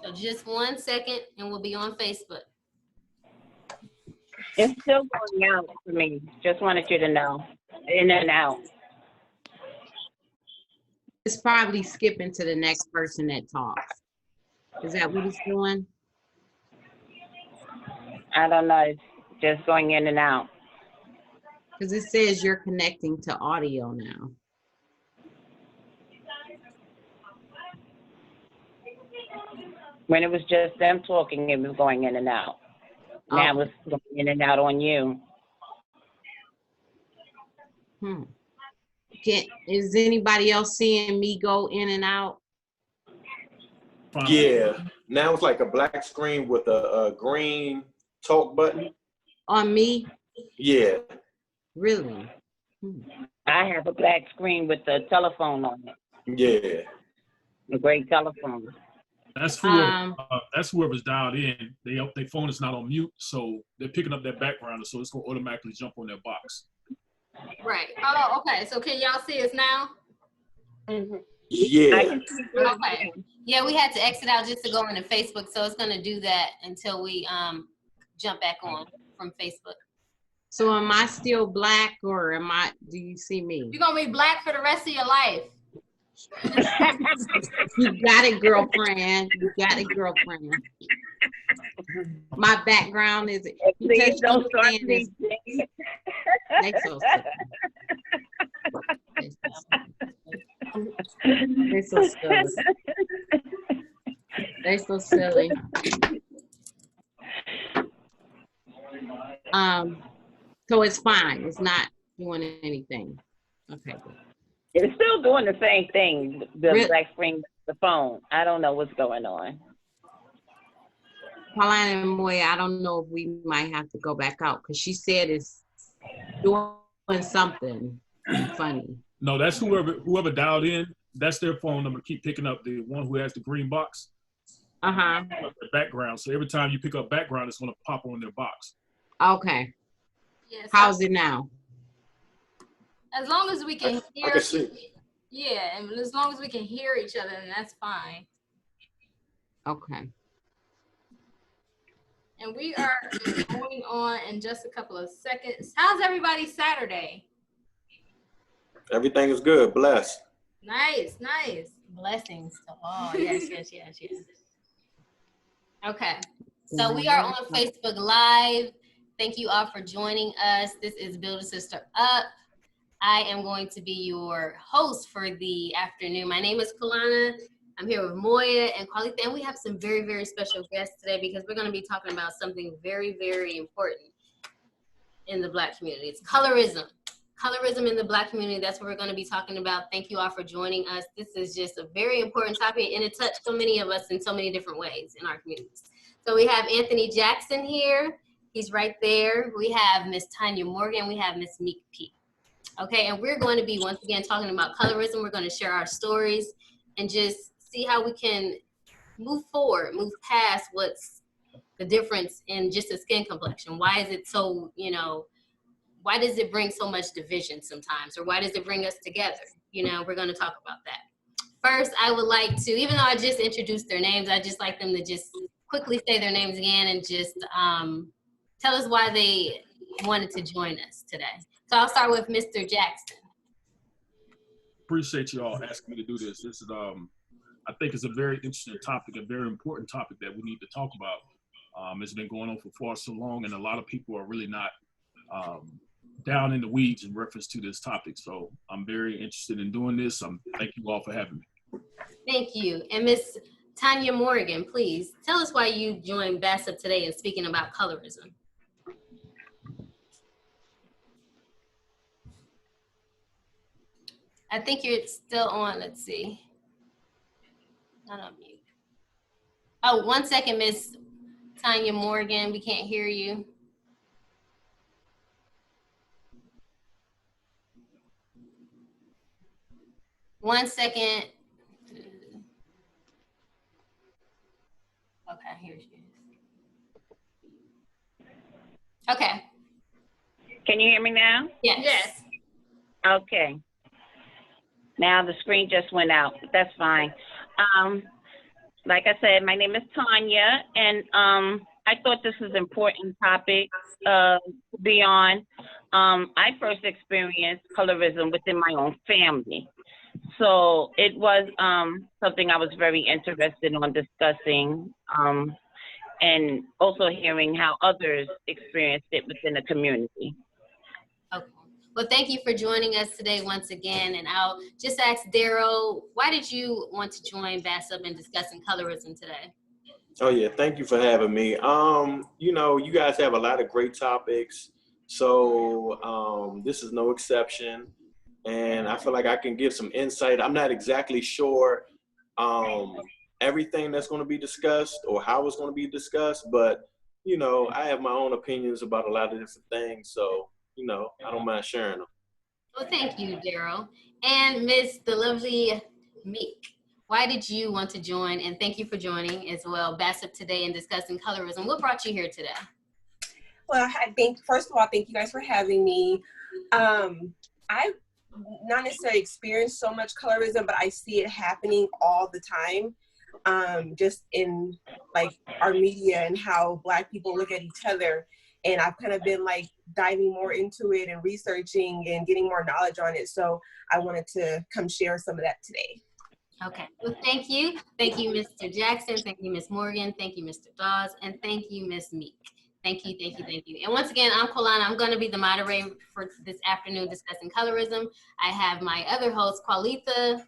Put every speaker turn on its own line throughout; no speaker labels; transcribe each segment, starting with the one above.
So just 1 second and we'll be on Facebook.
It's still going out for me. Just wanted you to know. In and out.
It's probably skipping to the next person that talks. Is that what it's doing?
I don't know. It's just going in and out.
Because it says you're connecting to audio now.
When it was just them talking, it was going in and out. Now it's going in and out on you.
Is anybody else seeing me go in and out?
Yeah. Now it's like a black screen with a green talk button.
On me?
Yeah.
Really?
I have a black screen with the telephone on it.
Yeah.
A great telephone.
That's whoever's dialed in. Their phone is not on mute, so they're picking up that background, so it's gonna automatically jump on their box.
Right. Oh, okay. So can y'all see us now?
Yeah.
Okay. Yeah, we had to exit out just to go into Facebook, so it's gonna do that until we jump back on from Facebook.
So am I still black, or do you see me?
You're gonna be black for the rest of your life.
You got it, girlfriend. You got it, girlfriend. My background is.
Please don't start these things.
They so silly. They so silly. They so silly. So it's fine. It's not doing anything. Okay.
It's still doing the same thing. The black screen, the phone. I don't know what's going on.
Paulina and Moya, I don't know if we might have to go back out because she said it's doing something funny.
No, that's whoever dialed in. That's their phone number. Keep picking up the one who has the green box. The background. So every time you pick up background, it's gonna pop on their box.
Okay.
Yes.
How's it now?
As long as we can hear.
I can see.
Yeah, and as long as we can hear each other, then that's fine.
Okay.
And we are going on in just a couple of seconds. How's everybody's Saturday?
Everything is good. Blessed.
Nice, nice. Blessings to all. Yes. Okay. So we are on Facebook Live. Thank you all for joining us. This is Build a Sister Up. I am going to be your host for the afternoon. My name is Kalana. I'm here with Moya and Qualita, and we have some very, very special guests today because we're going to be talking about something very, very important in the Black community. It's colorism. Colorism in the Black community, that's what we're going to be talking about. Thank you all for joining us. This is just a very important topic, and it touched so many of us in so many different ways in our communities. So we have Anthony Jackson here. He's right there. We have Miss Tanya Morgan. We have Miss Meek P. Okay, and we're going to be, once again, talking about colorism. We're going to share our stories and just see how we can move forward, move past what's the difference in just a skin complexion. Why is it so, why does it bring so much division sometimes? Or why does it bring us together? We're going to talk about that. First, I would like to, even though I just introduced their names, I'd just like them to just quickly say their names again and just tell us why they wanted to join us today. So I'll start with Mr. Jackson.
Appreciate you all asking me to do this. This is, I think it's a very interesting topic, a very important topic that we need to talk about. It's been going on for far so long, and a lot of people are really not down in the weeds in reference to this topic. So I'm very interested in doing this. Thank you all for having me.
Thank you. And Miss Tanya Morgan, please tell us why you joined BASSUP today and speaking about colorism. I think you're still on. Let's see. Not on mute. Oh, 1 second, Miss Tanya Morgan. We can't hear you. One second. Okay, here she is. Okay.
Can you hear me now?
Yes.
Okay. Now the screen just went out, but that's fine. Um, like I said, my name is Tanya, and I thought this was an important topic to be on. I first experienced colorism within my own family. So it was something I was very interested in discussing, and also hearing how others experienced it within the community.
Okay. Well, thank you for joining us today once again. And I'll just ask Daryl, why did you want to join BASSUP in discussing colorism today?
Oh yeah, thank you for having me. You know, you guys have a lot of great topics, so this is no exception, and I feel like I can give some insight. I'm not exactly sure um, everything that's going to be discussed or how it's going to be discussed, but you know, I have my own opinions about a lot of different things, so you know, I don't mind sharing them.
Well, thank you, Daryl. And Miss the lovely Meek, why did you want to join? And thank you for joining as well, BASSUP today and discussing colorism. What brought you here today?
Well, I think, first of all, thank you guys for having me. I not necessarily experienced so much colorism, but I see it happening all the time, just in like our media and how Black people look at each other. And I've kind of been like diving more into it and researching and getting more knowledge on it. So I wanted to come share some of that today.
Okay, well, thank you. Thank you, Mr. Jackson. Thank you, Miss Morgan. Thank you, Mr. Dawes. And thank you, Miss Meek. Thank you, thank you, thank you. And once again, I'm Kolana. I'm going to be the moderator for this afternoon discussing colorism. I have my other hosts, Qualitha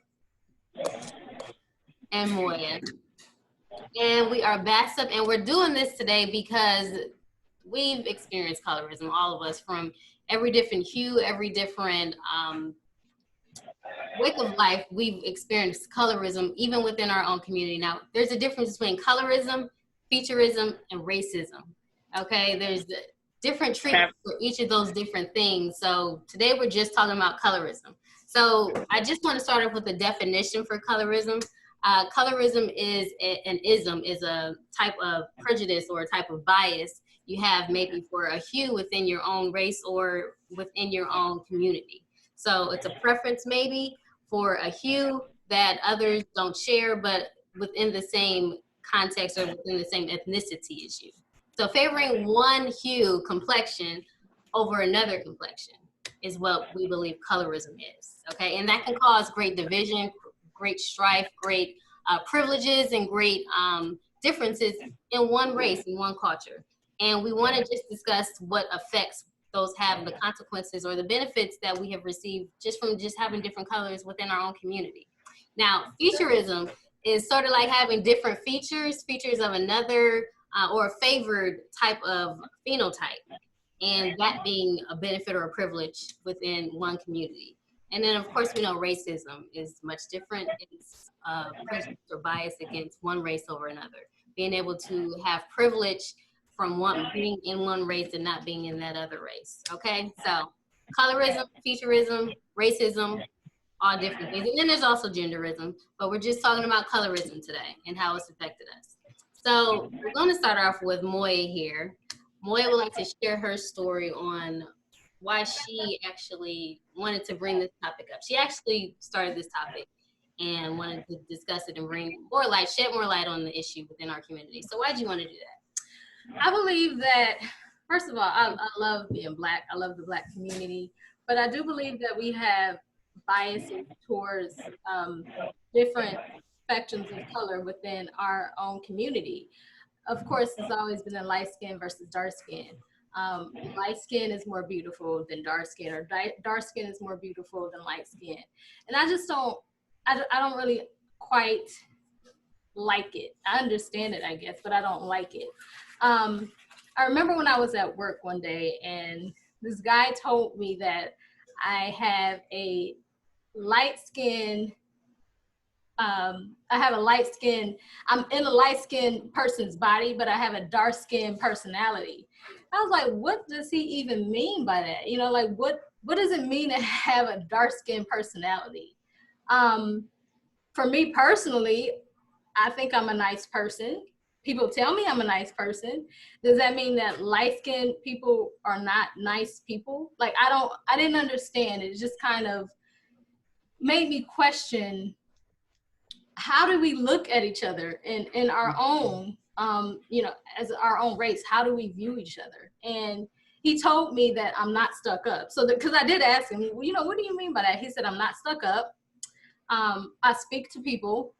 and Moya. And we are BASSUP, and we're doing this today because we've experienced colorism, all of us, from every different hue, every different wake of life. We've experienced colorism even within our own community. Now, there's a difference between colorism, featureism, and racism. Okay, there's different treatment for each of those different things. So today we're just talking about colorism. So I just want to start off with a definition for colorism. Colorism is an ism, is a type of prejudice or a type of bias you have maybe for a hue within your own race or within your own community. So it's a preference maybe for a hue that others don't share, but within the same context or within the same ethnicity as you. So favoring one hue complexion over another complexion is what we believe colorism is, okay? And that can cause great division, great strife, great privileges, and great differences in one race, in one culture. And we want to just discuss what effects those have, the consequences or the benefits that we have received just from just having different colors within our own community. Now, featureism is sort of like having different features of another or a favored type of phenotype, and that being a benefit or a privilege within one community. And then, of course, we know racism is much different. It's prejudice or bias against one race over another. Being able to have privilege from being in one race and not being in that other race, okay? So colorism, featureism, racism, all different things. And then there's also genderism, but we're just talking about colorism today and how it's affected us. So we're going to start off with Moya here. Moya would like to share her story on why she actually wanted to bring this topic up. She actually started this topic and wanted to discuss it and bring more light, shed more light on the issue within our community. So why did you want to do that?
I believe that, first of all, I love being Black. I love the Black community, but I do believe that we have biases towards different spectrums of color within our own community. Of course, it's always been a light skin versus dark skin. Light skin is more beautiful than dark skin, or dark skin is more beautiful than light skin. And I just don't really quite like it. I understand it, I guess, but I don't like it. I remember when I was at work one day and this guy told me that I have a light skin, I'm in a light skinned person's body, but I have a dark skinned personality. I was like, what does he even mean by that? You know, like what does it mean to have a dark skinned personality? For me personally, I think I'm a nice person. People tell me I'm a nice person. Does that mean that light-skinned people are not nice people? Like, I didn't understand. It's just kind of, made me question, how do we look at each other in our own, you know, as our own race? How do we view each other? And he told me that I'm not stuck up. So because I did ask him, well, you know, what do you mean by that? He said, I'm not stuck up. I speak to people,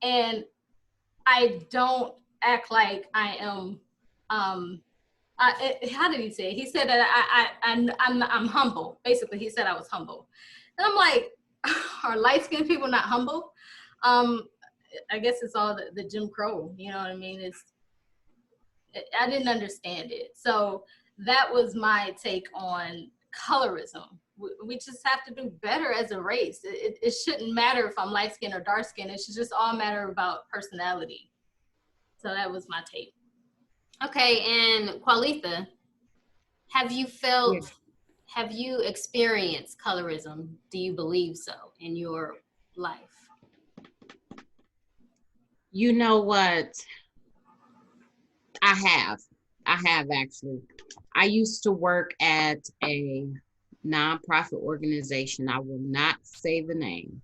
and I don't act like I am. How did he say it? He said that I'm humble. Basically, he said I was humble, and I'm like, are light skinned people not humble? I guess it's all the Jim Crow. You know what I mean? I didn't understand it. So that was my take on colorism. We just have to do better as a race. It shouldn't matter if I'm light skinned or dark skinned. It should just all matter about personality. So that was my take.
Okay, and Qualitha, have you felt, have you experienced colorism? Do you believe so in your life?
You know what? I have actually. I used to work at a nonprofit organization. I will not say the name,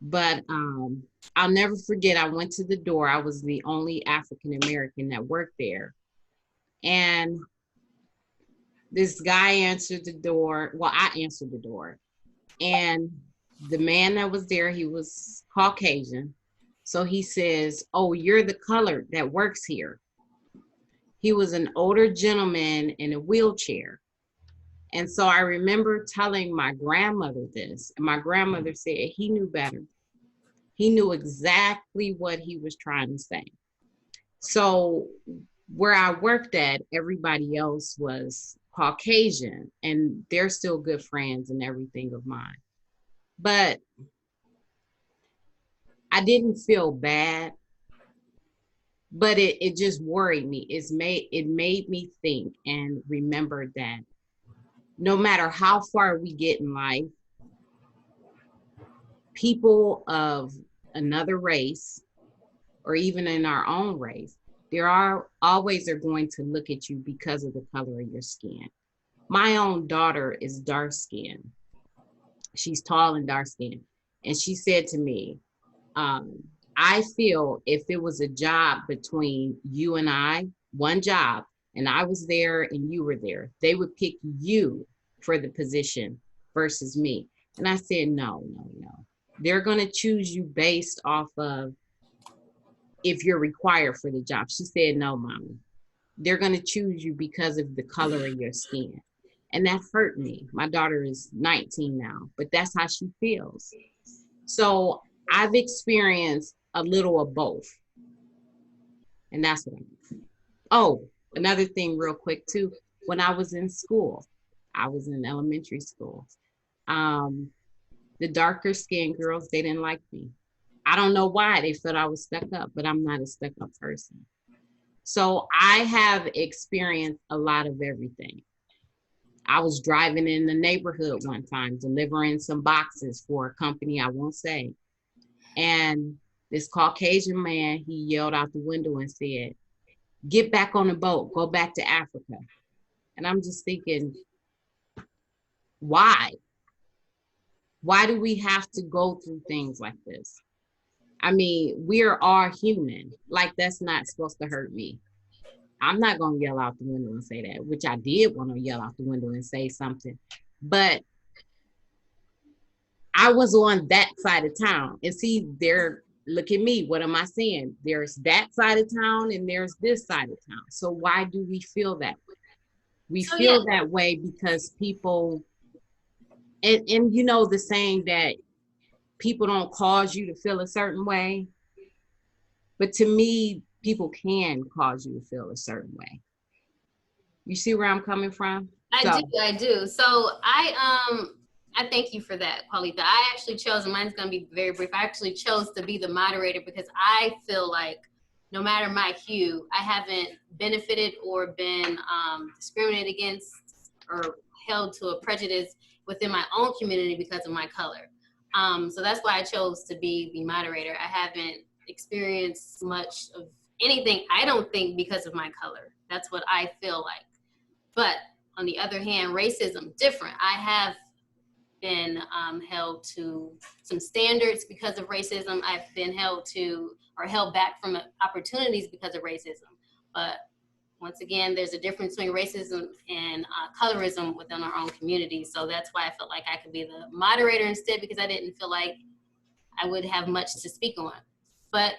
but I'll never forget. I went to the door. I was the only African American that worked there, and this guy answered the door. Well, I answered the door, and the man that was there, he was Caucasian. So he says, "Oh, you're the colored that works here." He was an older gentleman in a wheelchair. And so I remember telling my grandmother this, and my grandmother said he knew better. He knew exactly what he was trying to say. So where I worked at, everybody else was Caucasian, and they're still good friends and everything of mine. But I didn't feel bad, but it just worried me. It made me think and remember that no matter how far we get in life, people of another race or even in our own race, there are always are going to look at you because of the color of your skin. My own daughter is dark skinned. She's tall and dark skinned. And she said to me, I feel if it was a job between you and I, one job, and I was there and you were there, they would pick you for the position versus me. And I said, no. They're going to choose you based off of if you're required for the job. She said, no, mommy. They're going to choose you because of the color of your skin. And that hurt me. My daughter is 19 now, but that's how she feels. So I've experienced a little of both. And that's what I mean. Oh, another thing real quick too. When I was in school, I was in elementary school. The darker skinned girls, they didn't like me. I don't know why. They felt I was stuck up, but I'm not a stuck up person. So I have experienced a lot of everything. I was driving in the neighborhood one time, delivering some boxes for a company I won't say. And this Caucasian man, he yelled out the window and said, "Get back on the boat, go back to Africa." And I'm just thinking, why? Why do we have to go through things like this? I mean, we're all human. Like, that's not supposed to hurt me. I'm not going to yell out the window and say that, which I did want to yell out the window and say something. But I was on that side of town. And see, look at me. What am I saying? There's that side of town and there's this side of town. So why do we feel that way? We feel that way because people, and you know the saying that people don't cause you to feel a certain way. But to me, people can cause you to feel a certain way. You see where I'm coming from?
I do. So I thank you for that, Qualitha. I actually chose, and mine's gonna be very brief. I actually chose to be the moderator because I feel like no matter my hue, I haven't benefited or been discriminated against or held to a prejudice within my own community because of my color. So that's why I chose to be the moderator. I haven't experienced much of anything, I don't think, because of my color. That's what I feel like. But on the other hand, racism, different. I have been held to some standards because of racism. I've been held back from opportunities because of racism. But once again, there's a difference between racism and colorism within our own community. So that's why I felt like I could be the moderator instead, because I didn't feel like I would have much to speak on. But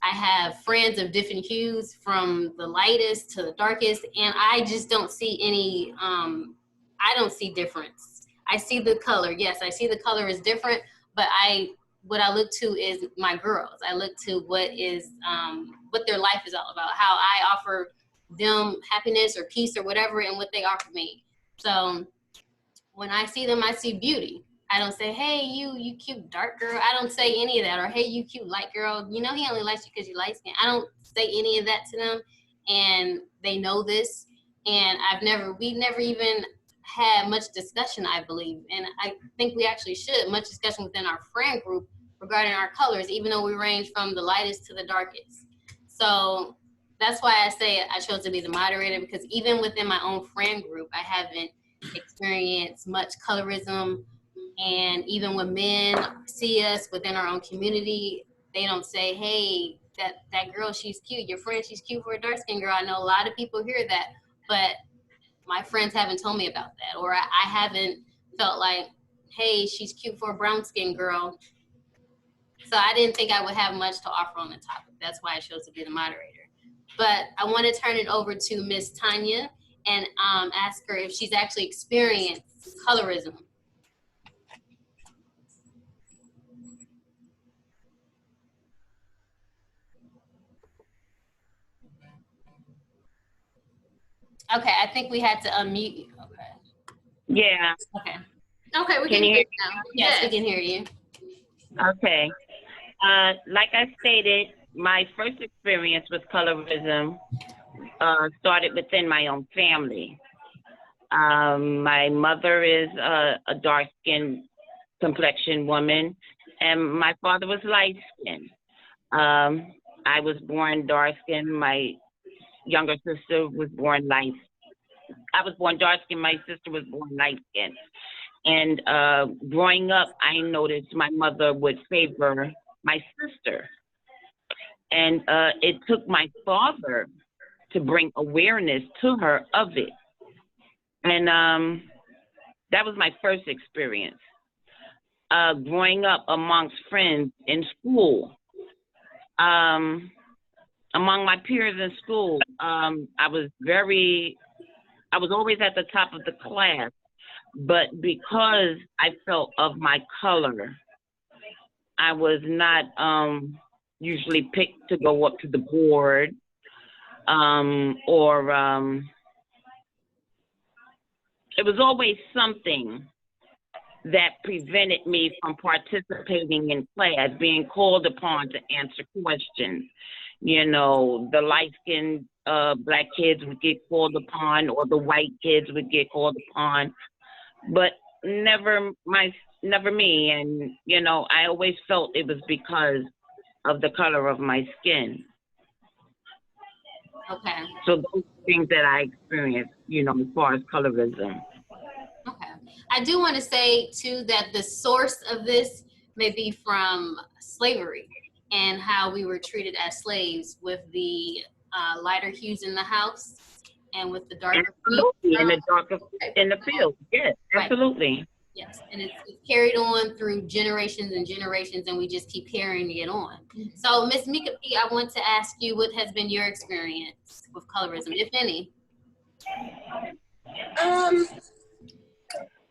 I have friends of different hues, from the lightest to the darkest, and I just don't see any, I don't see difference. I see the color. Yes, I see the color is different, but what I look to is my girls. I look to what their life is all about, how I offer them happiness or peace or whatever, and what they offer me. So when I see them, I see beauty. I don't say, hey, you cute dark girl. I don't say any of that. Or, hey, you cute light girl. You know he only likes you because you light skin. I don't say any of that to them, and they know this. And we've never even had much discussion, I believe. And I think we actually should, much discussion within our friend group regarding our colors, even though we range from the lightest to the darkest. So that's why I say I chose to be the moderator, because even within my own friend group, I haven't experienced much colorism. And even when men see us within our own community, they don't say, hey, that girl, she's cute. Your friend, she's cute for a dark-skinned girl. I know a lot of people hear that, but my friends haven't told me about that. Or I haven't felt like, hey, she's cute for a brown-skinned girl. So I didn't think I would have much to offer on the topic. That's why I chose to be the moderator. But I want to turn it over to Miss Tanya and ask her if she's actually experienced colorism. Okay, I think we had to unmute you. Okay.
Yeah.
Okay.
Okay, we can hear you now.
Yes, we can hear you.
Okay. Like I stated, my first experience with colorism started within my own family. My mother is a dark-skinned complexion woman, and my father was light-skinned. I was born dark-skinned. My younger sister was born light. I was born dark-skinned. My sister was born light-skinned. And growing up, I noticed my mother would favor my sister. And it took my father to bring awareness to her of it. And that was my first experience. Growing up amongst friends in school, among my peers in school, I was always at the top of the class, but because I felt of my color, I was not usually picked to go up to the board, it was always something that prevented me from participating in class, being called upon to answer questions. You know, the light-skinned black kids would get called upon, or the white kids would get called upon, but never me. And, you know, I always felt it was because of the color of my skin.
Okay.
So those things that I experienced, you know, as far as colorism.
Okay. I do want to say, too, that the source of this may be from slavery and how we were treated as slaves, with the lighter hues in the house and with the darker
hues. In the field, yes, absolutely.
Right. Yes, and it's carried on through generations and generations, and we just keep carrying it on. So, Ms. Mika P., I want to ask you, what has been your experience with colorism, if any?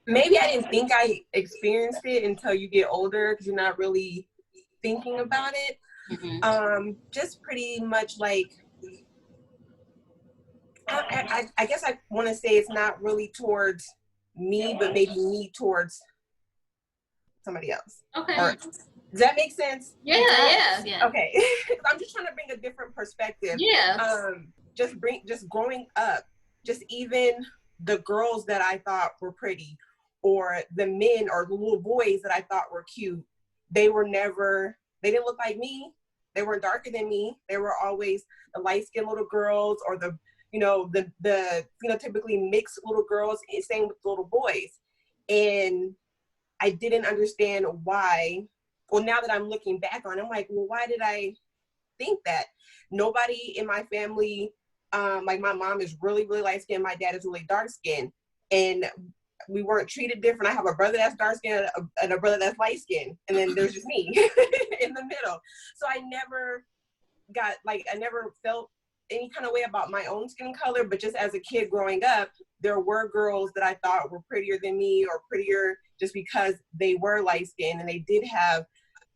Maybe I didn't think I experienced it until you get older, because you're not really thinking about it. Mm-hmm. Just pretty much like, I guess I want to say it's not really towards me, but maybe me towards somebody else.
Okay.
Or, does that make sense?
Yeah.
Okay. I'm just trying to bring a different perspective.
Yeah.
Just growing up, just even the girls that I thought were pretty, or the men or the little boys that I thought were cute, they didn't look like me. They weren't darker than me. They were always the light-skinned little girls, or the typically mixed little girls, same with little boys. And I didn't understand why. Well, now that I'm looking back on it, I'm like, well, why did I think that? Nobody in my family, like my mom is really, really light skinned. My dad is really dark skinned. And we weren't treated different. I have a brother that's dark skinned and a brother that's light skinned. And then there's just me in the middle. So I never felt any kind of way about my own skin color, but just as a kid growing up, there were girls that I thought were prettier than me or prettier just because they were light skinned and they did have,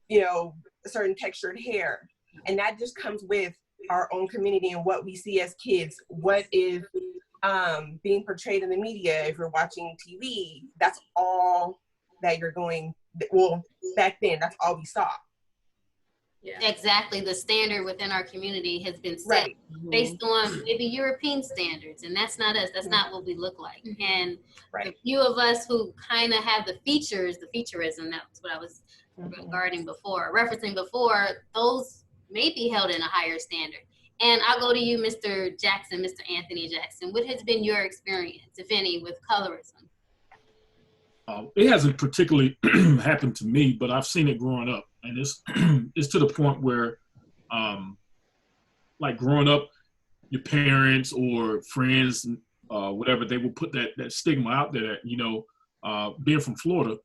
you know, a certain textured hair. And that just comes with our own community and what we see as kids, what is being portrayed in the media. If you're watching TV, that's all that you're going, well, back then, that's all we saw.
Yeah. Exactly. The standard within our community has been set based on maybe European standards, and that's not us. That's not what we look like. And the few of us who kind of have the features, the featureism, that's what I was referencing before, those may be held in a higher standard. And I'll go to you, Mr. Jackson, Mr. Anthony Jackson. What has been your experience, if any, with colorism?
It hasn't particularly happened to me, but I've seen it growing up. And it's to the point where, like growing up, your parents or friends, whatever, they will put that stigma out there that, you know, being from Florida,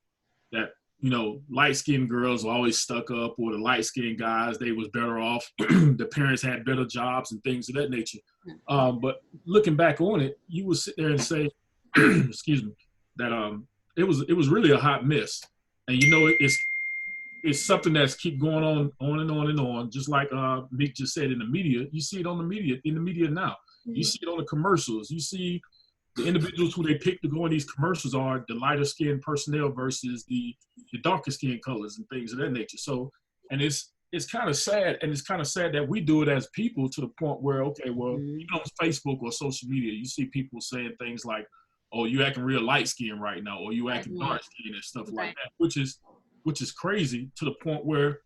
that, you know, light-skinned girls were always stuck up, or the light-skinned guys, they was better off. The parents had better jobs and things of that nature. But looking back on it, you would sit there and say, excuse me, that it was really a hot mess. And, you know, it's something that's keep going on and on and on. Just like Meek just said, in the media, you see it in the media now. You see it on the commercials. You see the individuals who they pick to go in these commercials are the lighter skinned personnel versus the darker skinned colors and things of that nature. So, and it's kind of sad, and it's kind of sad that we do it as people to the point where, okay, well, even on Facebook or social media, you see people saying things like, "Oh, you acting real light skinned right now," or "You acting dark skinned," and stuff like that, which is crazy, to the point where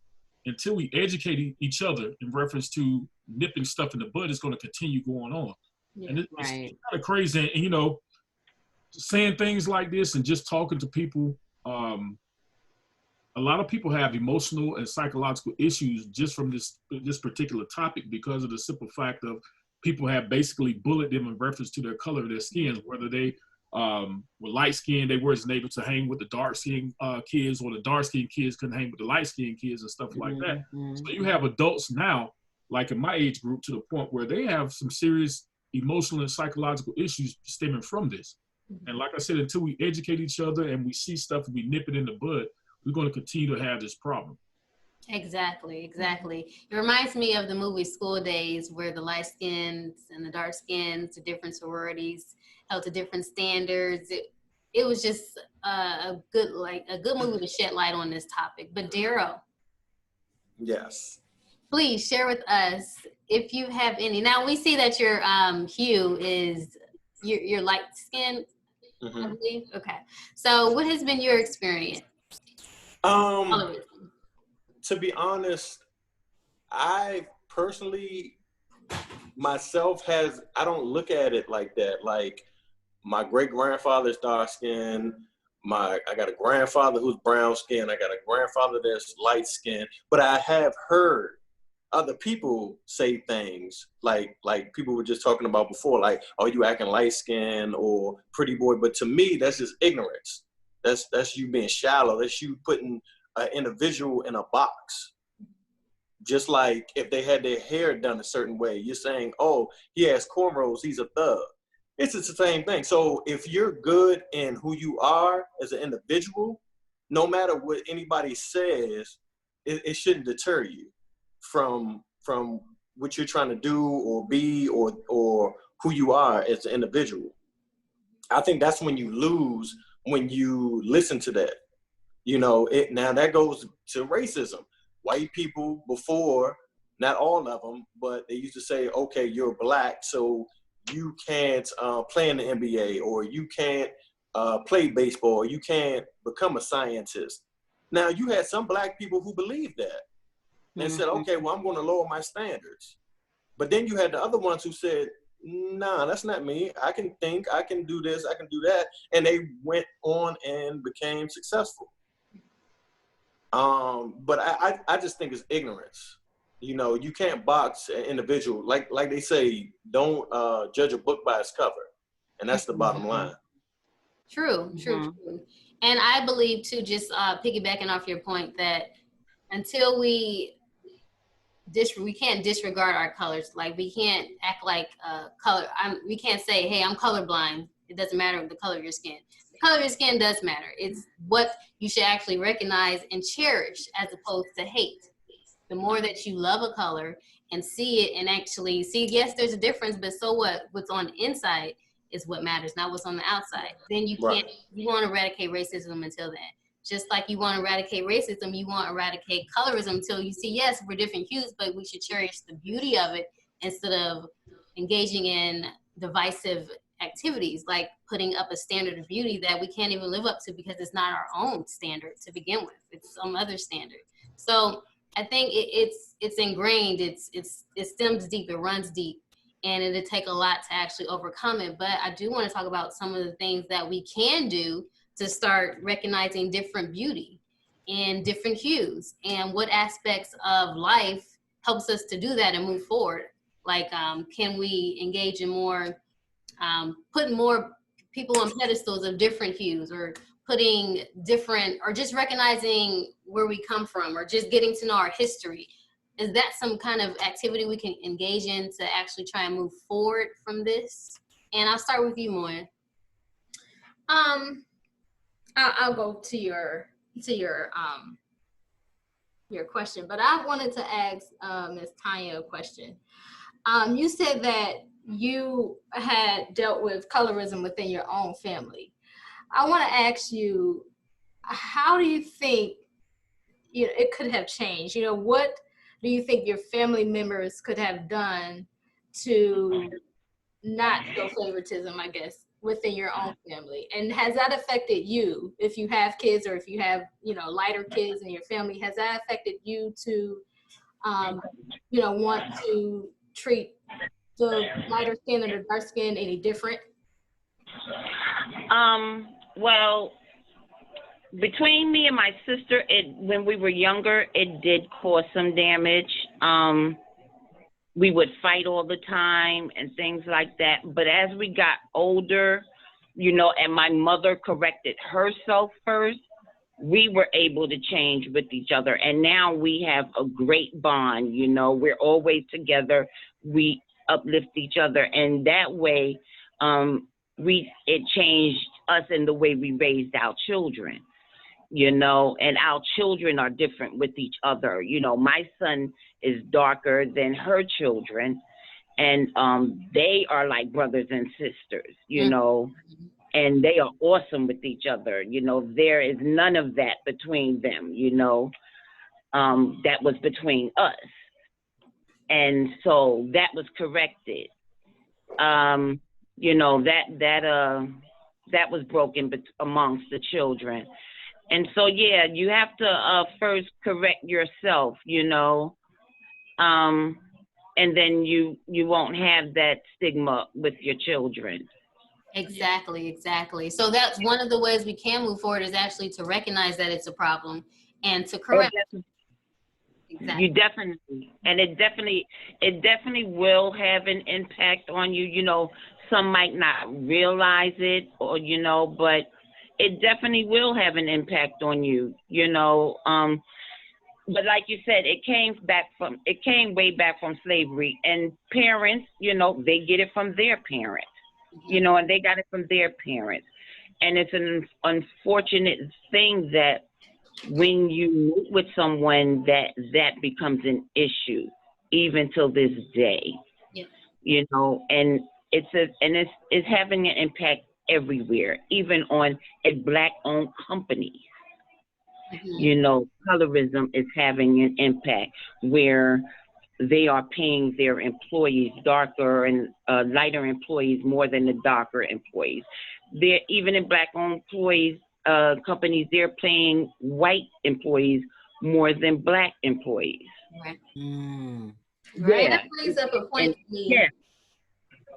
until we educate each other in reference to nipping stuff in the bud, it's going to continue going on. And it's kind of crazy. And, you know, saying things like this and just talking to people, a lot of people have emotional and psychological issues just from this particular topic, because of the simple fact of people have basically bullied them in reference to their color of their skin, whether they were light skinned, they weren't able to hang with the dark skinned kids, or the dark skinned kids couldn't hang with the light skinned kids and stuff like that. So you have adults now, like in my age group, to the point where they have some serious emotional and psychological issues stemming from this. And like I said, until we educate each other and we see stuff and we nip it in the bud, we're going to continue to have this problem.
Exactly. It reminds me of the movie School Days, where the light skins and the dark skins, the different sororities held to different standards. It was just a good movie to shed light on this topic. But Daryl,
yes,
please share with us if you have any. Now we see that your hue is your light skin, I believe. Okay, so what has been your experience?
To be honest, I personally myself I don't look at it like that. Like, my great grandfather's dark skin. I got a grandfather who's brown skin. I got a grandfather that's light skin. But I have heard other people say things like people were just talking about before, like, "Oh, you acting light skin," or "pretty boy." But to me, that's just ignorance. That's you being shallow. That's you putting an individual in a box. Just like if they had their hair done a certain way, you're saying, "Oh, he has cornrows, he's a thug." It's the same thing. So if you're good in who you are as an individual, no matter what anybody says, it shouldn't deter you from what you're trying to do or be or who you are as an individual. I think that's when you lose, when you listen to that. You know, now that goes to racism. White people before, not all of them, but they used to say, "Okay, you're black, so you can't play in the NBA, or you can't play baseball, or you can't become a scientist." Now, you had some black people who believed that and said, "Okay, well, I'm going to lower my standards." But then you had the other ones who said, "Nah, that's not me. I can think, I can do this, I can do that." And they went on and became successful. But I just think it's ignorance. You know, you can't box an individual. Like they say, don't judge a book by its cover. And that's the bottom line.
True. And I believe too, just piggybacking off your point, that until we can't disregard our colors. Like we can't act like color. We can't say, hey, I'm colorblind. It doesn't matter the color of your skin. The color of your skin does matter. It's what you should actually recognize and cherish as opposed to hate. The more that you love a color and see it and actually see, yes, there's a difference, but so what? What's on the inside is what matters, not what's on the outside. Then you can't, you want to eradicate racism until then. Just like you want to eradicate racism, you want to eradicate colorism until you see, yes, we're different hues, but we should cherish the beauty of it instead of engaging in divisive activities, like putting up a standard of beauty that we can't even live up to because it's not our own standard to begin with. It's some other standard. So I think it's ingrained, it stems deep, it runs deep, and it'll take a lot to actually overcome it. But I do want to talk about some of the things that we can do to start recognizing different beauty and different hues, and what aspects of life helps us to do that and move forward. Like, can we engage in more, putting more people on pedestals of different hues, or putting different, or just recognizing where we come from, or just getting to know our history. Is that some kind of activity we can engage in to actually try and move forward from this? And I'll start with you, Moya.
I'll go to your question, but I wanted to ask Ms. Tanya a question. You said that you had dealt with colorism within your own family. I want to ask you, how do you think it could have changed? What do you think your family members could have done to not show favoritism, I guess, within your own family? And has that affected you, if you have kids, or if you have, lighter kids in your family? Has that affected you to, want to treat the lighter skin or the dark skin any different?
Well, between me and my sister, when we were younger, it did cause some damage. We would fight all the time and things like that. But as we got older, and my mother corrected herself first, we were able to change with each other. And now we have a great bond. We're always together. We uplift each other. And that way, it changed us in the way we raised our children, and our children are different with each other. My son is darker than her children, and they are like brothers and sisters, and they are awesome with each other. There is none of that between them, that was between us. And so that was corrected. That was broken amongst the children. And so, yeah, you have to first correct yourself, and then you won't have that stigma with your children.
Exactly. So that's one of the ways we can move forward, is actually to recognize that it's a problem and to correct it.
Exactly. You definitely, and it definitely will have an impact on you. Some might not realize it, or but it definitely will have an impact on you. But like you said, it came way back from slavery, and parents, they get it from their parents, and they got it from their parents, and it's an unfortunate thing that when you meet with someone that becomes an issue, even till this day. Yeah. And it's having an impact everywhere, even on Black-owned companies. Mm-hmm. Colorism is having an impact where they are paying their employees, darker and lighter employees, more than the darker employees. They're even in Black-owned companies, they're paying white employees more than Black employees.
Right.
Yeah.
Right. That brings up a point to me.
Yeah.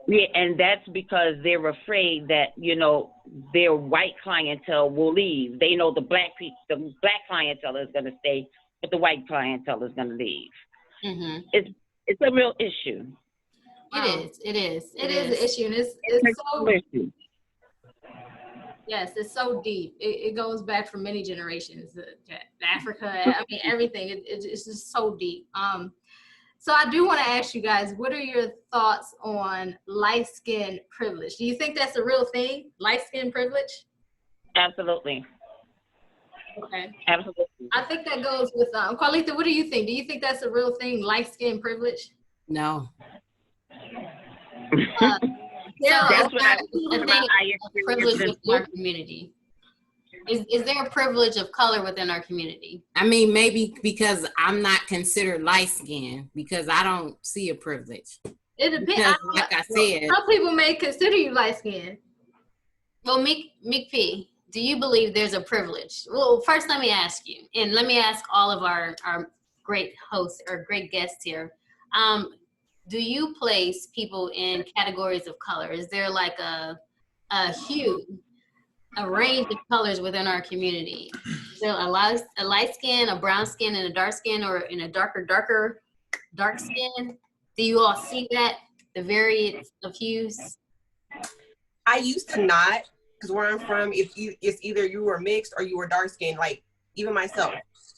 Yeah, and that's because they're afraid that, you know, their white clientele will leave. They know the black clientele is going to stay, but the white clientele is going to leave.
Mm-hmm.
It's a real issue.
It is.
It is an issue, and it's so
issue.
yes, it's so deep. It goes back for many generations. Africa, I mean, everything. It's just so deep. So I do want to ask you guys, what are your thoughts on light skin privilege? Do you think that's a real thing, light skin privilege?
Absolutely.
Okay.
Absolutely.
I think that goes with, Carlita, what do you think? Do you think that's a real thing, light skin privilege?
No.
That's what I
privilege within our community. Is there a privilege of color within our community?
I mean, maybe because I'm not considered light skinned because I don't see a privilege.
It depends.
Like I said,
some people may consider you light skinned.
Well, Meek P, do you believe there's a privilege? Well, first let me ask you, and let me ask all of our great hosts or great guests here. Do you place people in categories of color? Is there like a hue, a range of colors within our community? Is there a light skin, a brown skin, and a dark skin, or in a dark skin? Do you all see that, the variance of hues?
I used to not, because where I'm from, it's either you were mixed or you were dark skinned, like even myself,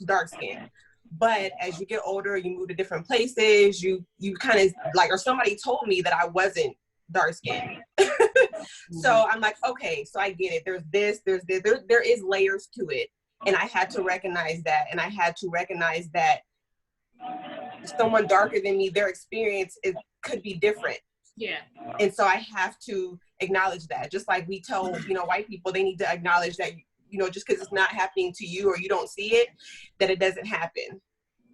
dark skinned. But as you get older, you move to different places, you kind of like, or somebody told me that I wasn't dark skinned. So I'm like, okay, so I get it. There's this, there is layers to it. And I had to recognize that. And I had to recognize that someone darker than me, their experience could be different.
Yeah.
And so I have to acknowledge that. Just like we tell, white people, they need to acknowledge that, just because it's not happening to you or you don't see it, that it doesn't happen.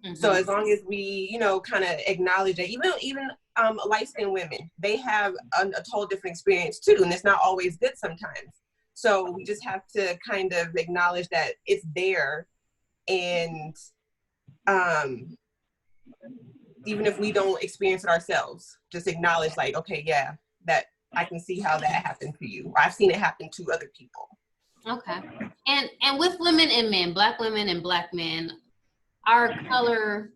Mm-hmm. So as long as we, kind of acknowledge that, even light-skinned women, they have a total different experience too, and it's not always good sometimes. So we just have to kind of acknowledge that it's there, and even if we don't experience it ourselves, just acknowledge like, okay, yeah, that I can see how that happened to you. Or I've seen it happen to other people.
Okay. And with women and men, Black women and Black men, our color,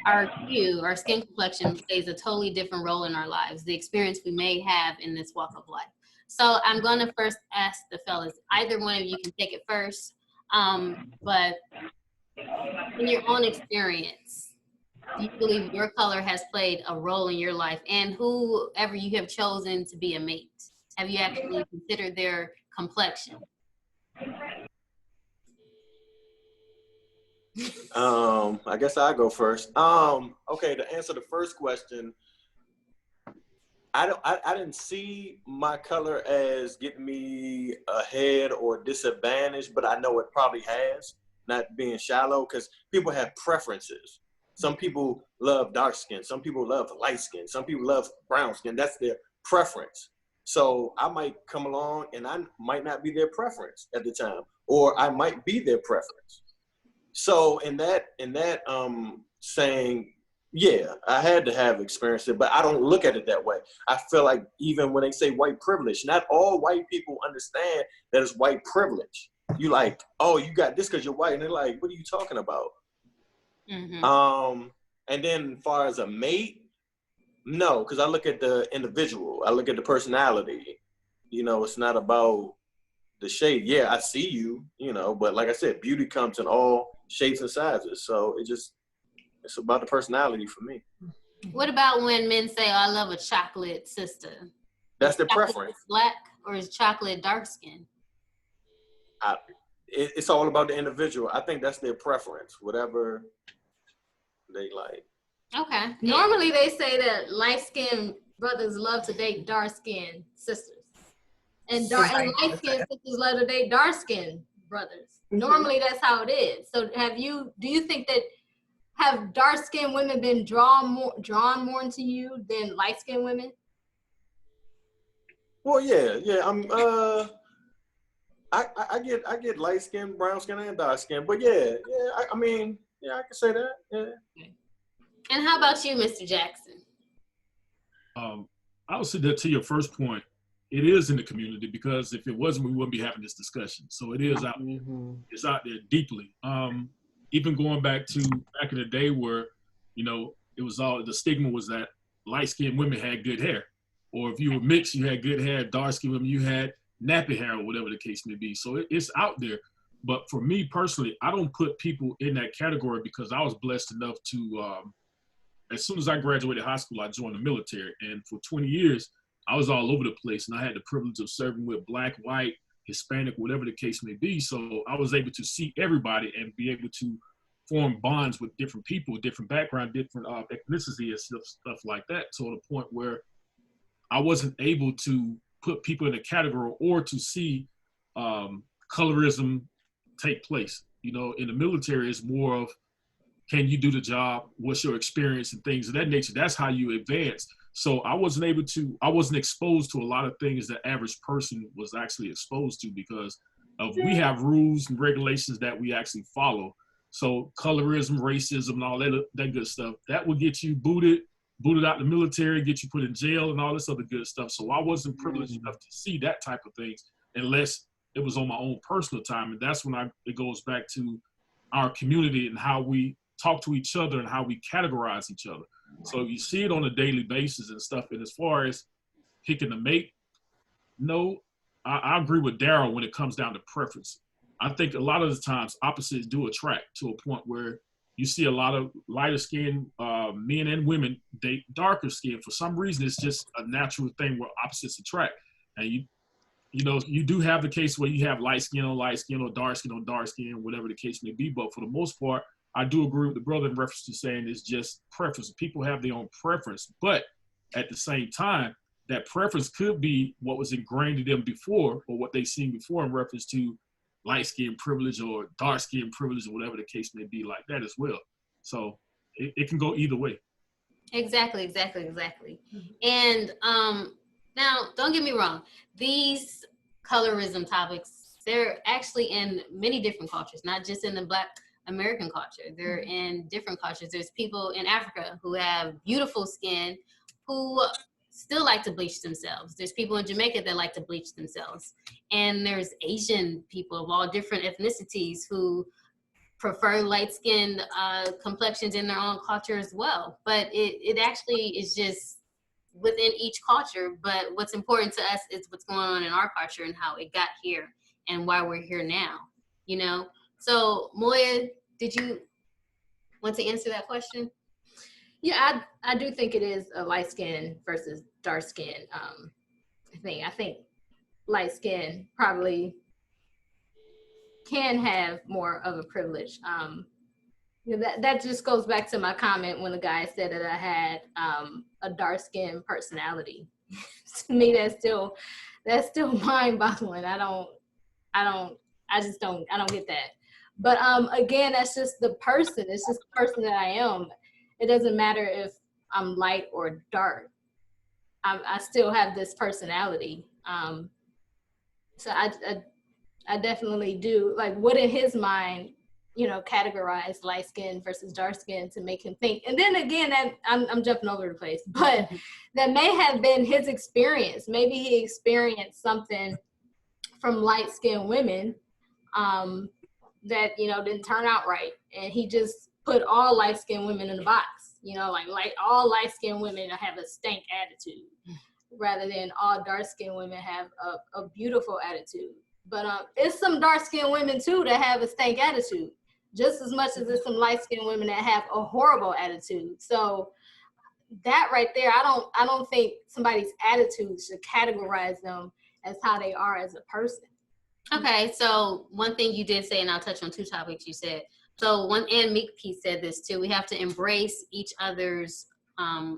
our hue, our skin complexion plays a totally different role in our lives, the experience we may have in this walk of life. So I'm going to first ask the fellas, either one of you can take it first, but in your own experience, do you believe your color has played a role in your life, and whoever you have chosen to be a mate? Have you actually considered their complexion?
I guess I'll go first. Okay, to answer the first question, I didn't see my color as getting me ahead or disadvantaged, but I know it probably has, not being shallow, because people have preferences. Some people love dark skin, some people love light skin, some people love brown skin. That's their preference. So I might come along and I might not be their preference at the time, or I might be their preference. So in that saying, yeah, I had to have experienced it, but I don't look at it that way. I feel like even when they say white privilege, not all white people understand that it's white privilege. You like, oh, you got this because you're white, and they're like, what are you talking about? Mm-hmm. And then as far as a mate, no, because I look at the individual. I look at the personality. It's not about the shade. Yeah, I see you, but like I said, beauty comes in all shapes and sizes. So it's about the personality for me.
What about when men say, oh, I love a chocolate sister?
That's their preference.
Black, or is chocolate dark skin?
It's all about the individual. I think that's their preference, whatever they like.
Okay.
Normally they say that light-skinned brothers love to date dark-skinned sisters. And light-skinned sisters love to date dark-skinned brothers. Mm-hmm. Normally that's how it is. So do you think that have dark-skinned women been drawn more into you than light-skinned women?
Well, yeah. I get light skin, brown skin, and dark skin. But I can say that. Yeah.
And how about you, Mr. Jackson?
I would say that to your first point, it is in the community, because if it wasn't, we wouldn't be having this discussion. So it is out. It's out there deeply. Even going back in the day where, you know, it was all, the stigma was that light-skinned women had good hair, or if you were mixed, you had good hair. Dark-skinned women, you had nappy hair, or whatever the case may be. So it's out there. But for me personally, I don't put people in that category, because I was blessed enough to, as soon as I graduated high school, I joined the military. And for 20 years, I was all over the place. And I had the privilege of serving with Black, white, Hispanic, whatever the case may be. So I was able to see everybody and be able to form bonds with different people, different background, different ethnicity and stuff like that, to the point where I wasn't able to put people in a category or to see colorism take place. You know, in the military, it's more of, can you do the job? What's your experience and things of that nature? That's how you advance. So I wasn't exposed to a lot of things that average person was actually exposed to, because of, we have rules and regulations that we actually follow. So colorism, racism, and all that good stuff, that will get you booted out the military, get you put in jail, and all this other good stuff. So I wasn't privileged enough to see that type of things unless it was on my own personal time. And that's when it goes back to our community and how we talk to each other and how we categorize each other. So you see it on a daily basis and stuff. And as far as picking a mate, no, I agree with Daryl when it comes down to preference. I think a lot of the times opposites do attract, to a point where you see a lot of lighter skinned men and women date darker skin. For some reason, it's just a natural thing where opposites attract. And you know, you do have the case where you have light skin on light skin, or dark skin on dark skin, whatever the case may be. But for the most part, I do agree with the brother in reference to saying it's just preference. People have their own preference, but at the same time, that preference could be what was ingrained in them before, or what they've seen before in reference to light skin privilege or dark skin privilege, or whatever the case may be, like that as well. So it can go either way.
Exactly. And now, don't get me wrong, these colorism topics, they're actually in many different cultures, not just in the Black American culture. They're in different cultures. There's people in Africa who have beautiful skin who still like to bleach themselves. There's people in Jamaica that like to bleach themselves. And there's Asian people of all different ethnicities who prefer light-skinned complexions in their own culture as well. But it actually is just within each culture. But what's important to us is what's going on in our culture and how it got here and why we're here now, you know? So Moya, did you want to answer that question?
Yeah, I do think it is a light skin versus dark skin thing. I think light skin probably can have more of a privilege. You know, that just goes back to my comment when the guy said that I had a dark skin personality. To me, that's still mind-boggling. I don't get that. But again, that's just the person. It's just the person that I am. It doesn't matter if I'm light or dark. I still have this personality. So I definitely do, like, what in his mind, you know, categorize light skin versus dark skin to make him think. And then again, that I'm jumping over the place, but that may have been his experience. Maybe he experienced something from light skinned women that, you know, didn't turn out right. And he just put all light skinned women in the box, you know, like all light skinned women have a stank attitude, rather than all dark skinned women have a beautiful attitude. But it's some dark skinned women too that have a stank attitude, just as much as there's some light skinned women that have a horrible attitude. So that right there, I don't think somebody's attitude should categorize them as how they are as a person.
Okay, so one thing you did say, and I'll touch on two topics you said. So and Meek P said this too, we have to embrace each other's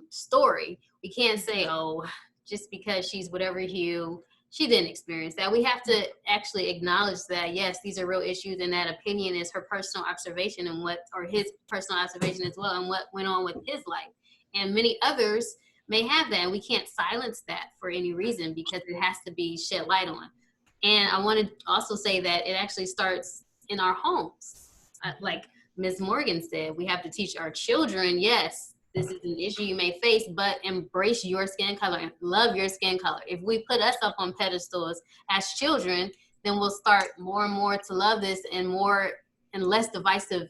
story. We can't say, oh, just because she's whatever hue, she didn't experience that. We have to actually acknowledge that, yes, these are real issues, and that opinion is her personal observation or his personal observation as well, and what went on with his life. And many others may have that, and we can't silence that for any reason, because it has to be shed light on. And I want to also say that it actually starts in our homes. Like Ms. Morgan said, we have to teach our children, yes, this is an issue you may face, but embrace your skin color and love your skin color. If we put us up on pedestals as children, then we'll start more and more to love this, and more and less divisive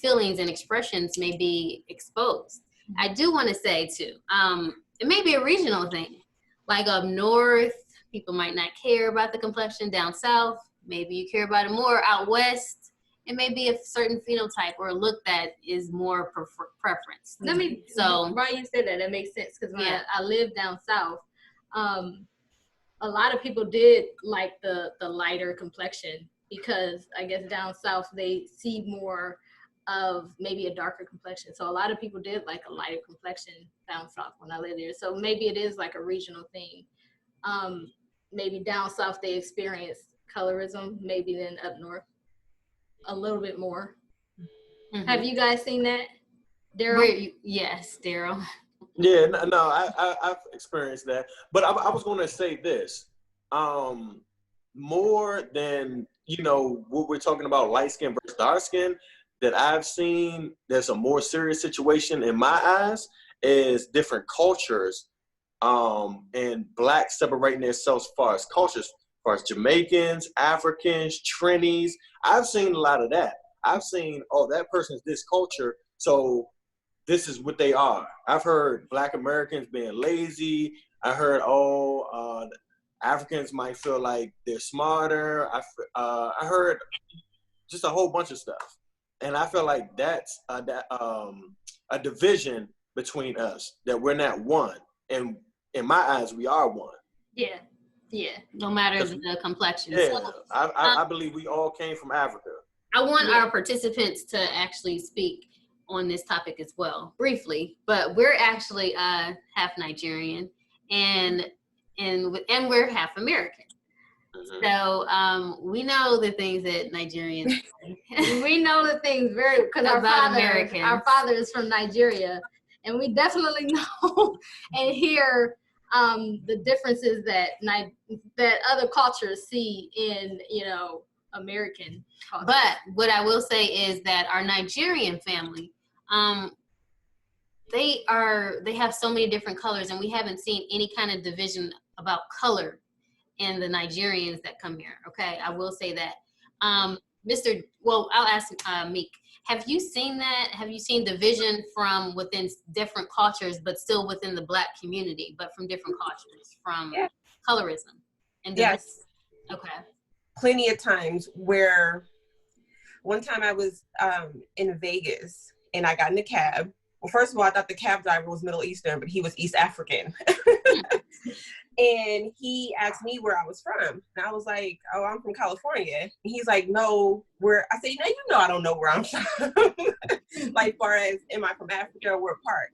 feelings and expressions may be exposed. I do want to say too, it may be a regional thing. Like up north, people might not care about the complexion. Down south, maybe you care about it more. Out west, it may be a certain phenotype or a look that is more preference.
Let me,
so
why you said that, that makes sense, because when I lived down south, a lot of people did like the lighter complexion, because I guess down south they see more of maybe a darker complexion. So a lot of people did like a lighter complexion down south when I lived there. So maybe it is like a regional thing. Maybe down south they experience colorism, maybe than up north a little bit more. Mm-hmm. Have you guys seen that, Daryl?
Yes, Daryl.
Yeah, no, I've experienced that. But I was going to say this. More than, what we're talking about, light skin versus dark skin, that I've seen there's a more serious situation in my eyes is different cultures and Blacks separating themselves as far as cultures, as far as Jamaicans, Africans, Trinis. I've seen a lot of that. I've seen, that person's this culture, so this is what they are. I've heard Black Americans being lazy. I heard, Africans might feel like they're smarter. I heard just a whole bunch of stuff. And I feel like that's a division between us, that we're not one. And in my eyes, we are one.
Yeah. No matter the complexion.
Yeah, so, I believe we all came from Africa.
I want our participants to actually speak on this topic as well, briefly. But we're actually half Nigerian, and we're half American. So we know the things that Nigerians
we know the things very, because our father is from Nigeria, and we definitely know and hear the differences that other cultures see in American culture.
But what I will say is that our Nigerian family, they have so many different colors, and we haven't seen any kind of division about color in the Nigerians that come here. Okay, I will say that. I'll ask Meek, have you seen that? Have you seen division from within different cultures, but still within the Black community, but from different cultures, from colorism? And
yes.
Okay.
Plenty of times, where one time I was in Vegas and I got in a cab. Well, first of all, I thought the cab driver was Middle Eastern, but he was East African. And he asked me where I was from. And I was like, oh, I'm from California. And he's like, no, where? I said, I don't know where I'm from. Like, far as, am I from Africa or what part?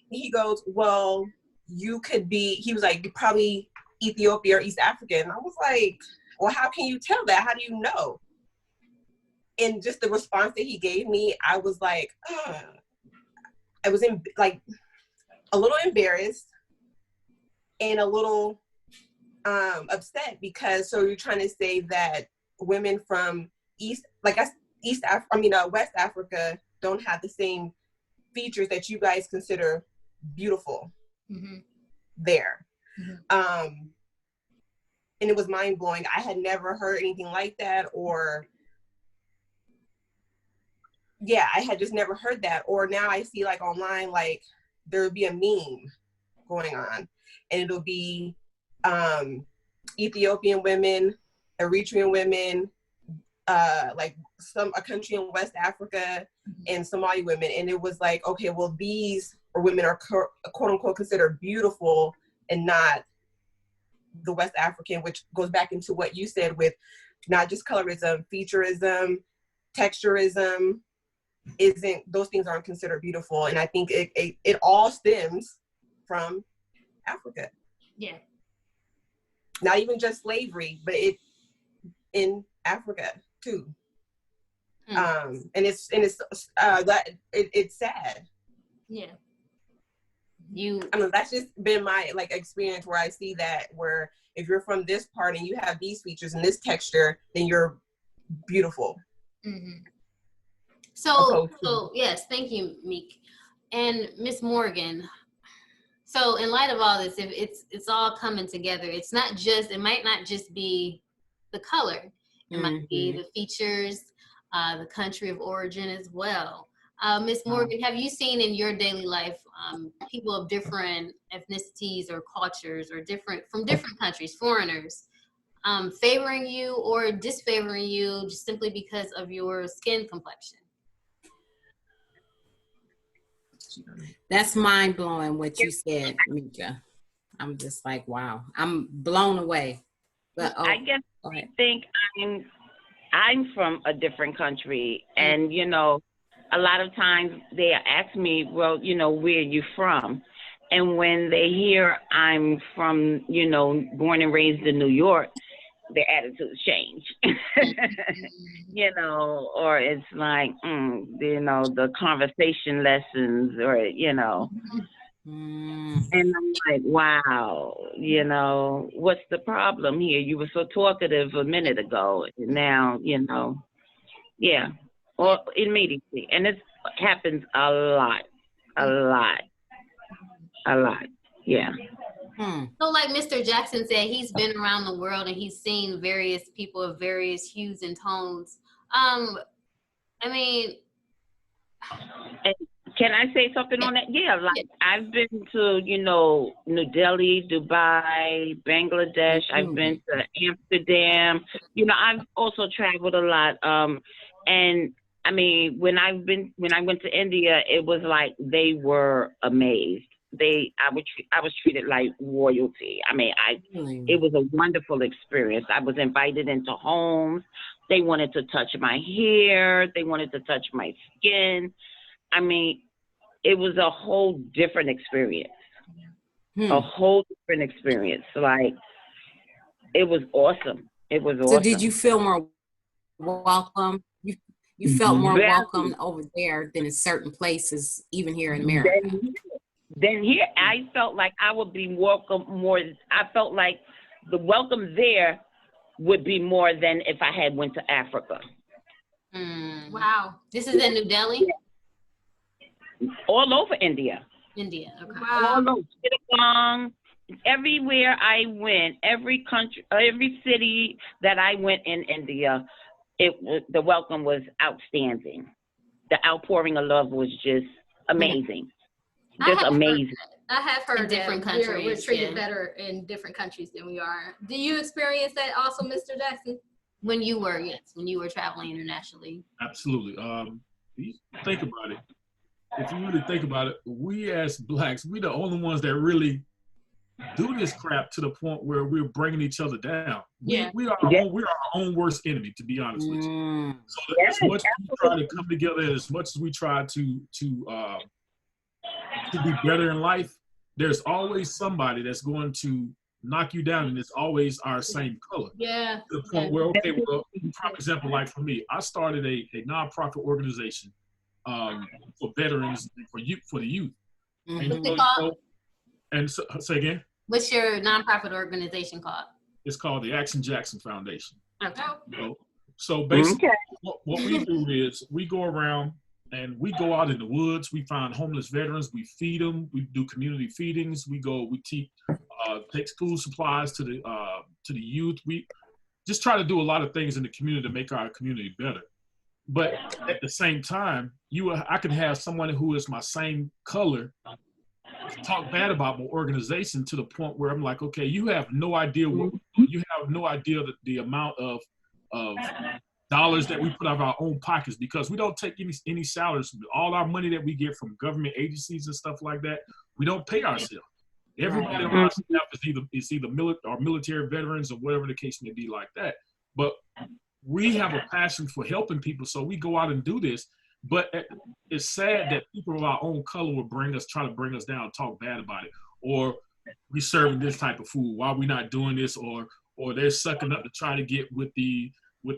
And he goes, well, you could be, he was like, you're probably Ethiopia or East African. And I was like, well, how can you tell that? How do you know? And just the response that he gave me, I was like, I was a little embarrassed and a little upset, because so you're trying to say that women from West Africa don't have the same features that you guys consider beautiful there. And it was mind blowing. I had never heard anything like that, or I had just never heard that. Or now I see like online, like there would be a meme going on, and it'll be Ethiopian women, Eritrean women, like a country in West Africa, and Somali women. And it was like, okay, well, these women are quote unquote considered beautiful and not the West African, which goes back into what you said with not just colorism, featureism, texturism. Those things aren't considered beautiful. And I think it all stems from Africa.
Yeah.
Not even just slavery, but in Africa too. And it's sad.
Yeah.
I mean, that's just been my experience, where I see that, where if you're from this part and you have these features and this texture, then you're beautiful.
So yes, thank you, Meek. And Miss Morgan, so in light of all this, if it's all coming together, it might not just be the color. It might be the features, the country of origin as well. Miss Morgan, have you seen in your daily life people of different ethnicities or cultures or from different countries, foreigners, favoring you or disfavoring you just simply because of your skin complexion?
That's mind blowing what you said, Mika. I'm just like, wow, I'm blown away. But
I guess I think I'm from a different country, and you know, a lot of times they ask me, well, you know, where are you from? And when they hear I'm from, you know, born and raised in New York, their attitudes change. You know, or it's like, you know, the conversation lessons, or you know. And I'm like, wow, you know, what's the problem here? You were so talkative a minute ago, and now, you know, yeah, or immediately. And it happens a lot, yeah.
So like Mr. Jackson said, he's been around the world and he's seen various people of various hues and tones. I mean,
and can I say something on that? Yeah, like I've been to, you know, New Delhi, Dubai, Bangladesh. I've been to Amsterdam. You know, I've also traveled a lot. And I mean, when I went to India, it was like they were amazed. I was treated like royalty. I mean, it was a wonderful experience. I was invited into homes. They wanted to touch my hair. They wanted to touch my skin. I mean, it was a whole different experience. A whole different experience. Like, it was awesome. It was awesome.
So did you feel more welcome? You felt more welcome over there than in certain places, even here in America?
Then here, I felt like I would be welcome more. I felt like the welcome there would be more than if I had went to Africa.
Wow. This is in New Delhi?
All over India.
Okay.
Wow.
All over Chittagong, everywhere I went, every country, every city that I went in India, the welcome was outstanding. The outpouring of love was just amazing. Just amazing.
I have heard
in different
that
countries.
We're treated better in different countries than we are. Do you experience that also, Mr. Jackson?
When you were traveling internationally?
Absolutely. Think about it. If you really think about it, we as Blacks, we the only ones that really do this crap to the point where we're bringing each other down. We are our own worst enemy, to be honest with you. So as much as we try to come together, as much as we try to be better in life, there's always somebody that's going to knock you down, and it's always our same color.
Yeah.
To the point where, okay, well, for example, like for me, I started a nonprofit organization for veterans, for the youth. And so, say again?
What's your nonprofit organization called?
It's called the Action Jackson Foundation.
Okay.
So basically, what we do is we go around and we go out in the woods. We find homeless veterans. We feed them. We do community feedings. We teach, take school supplies to the youth. We just try to do a lot of things in the community to make our community better. But at the same time, I can have someone who is my same color talk bad about my organization to the point where I'm like, okay, you have no idea the amount of dollars that we put out of our own pockets, because we don't take any salaries. All our money that we get from government agencies and stuff like that, we don't pay ourselves. Everybody on our staff is either military veterans or whatever the case may be like that. But we have a passion for helping people, so we go out and do this. But it's sad that people of our own color will try to bring us down, talk bad about it, or we serving this type of food. Why are we not doing this? Or they're sucking up to try to get with the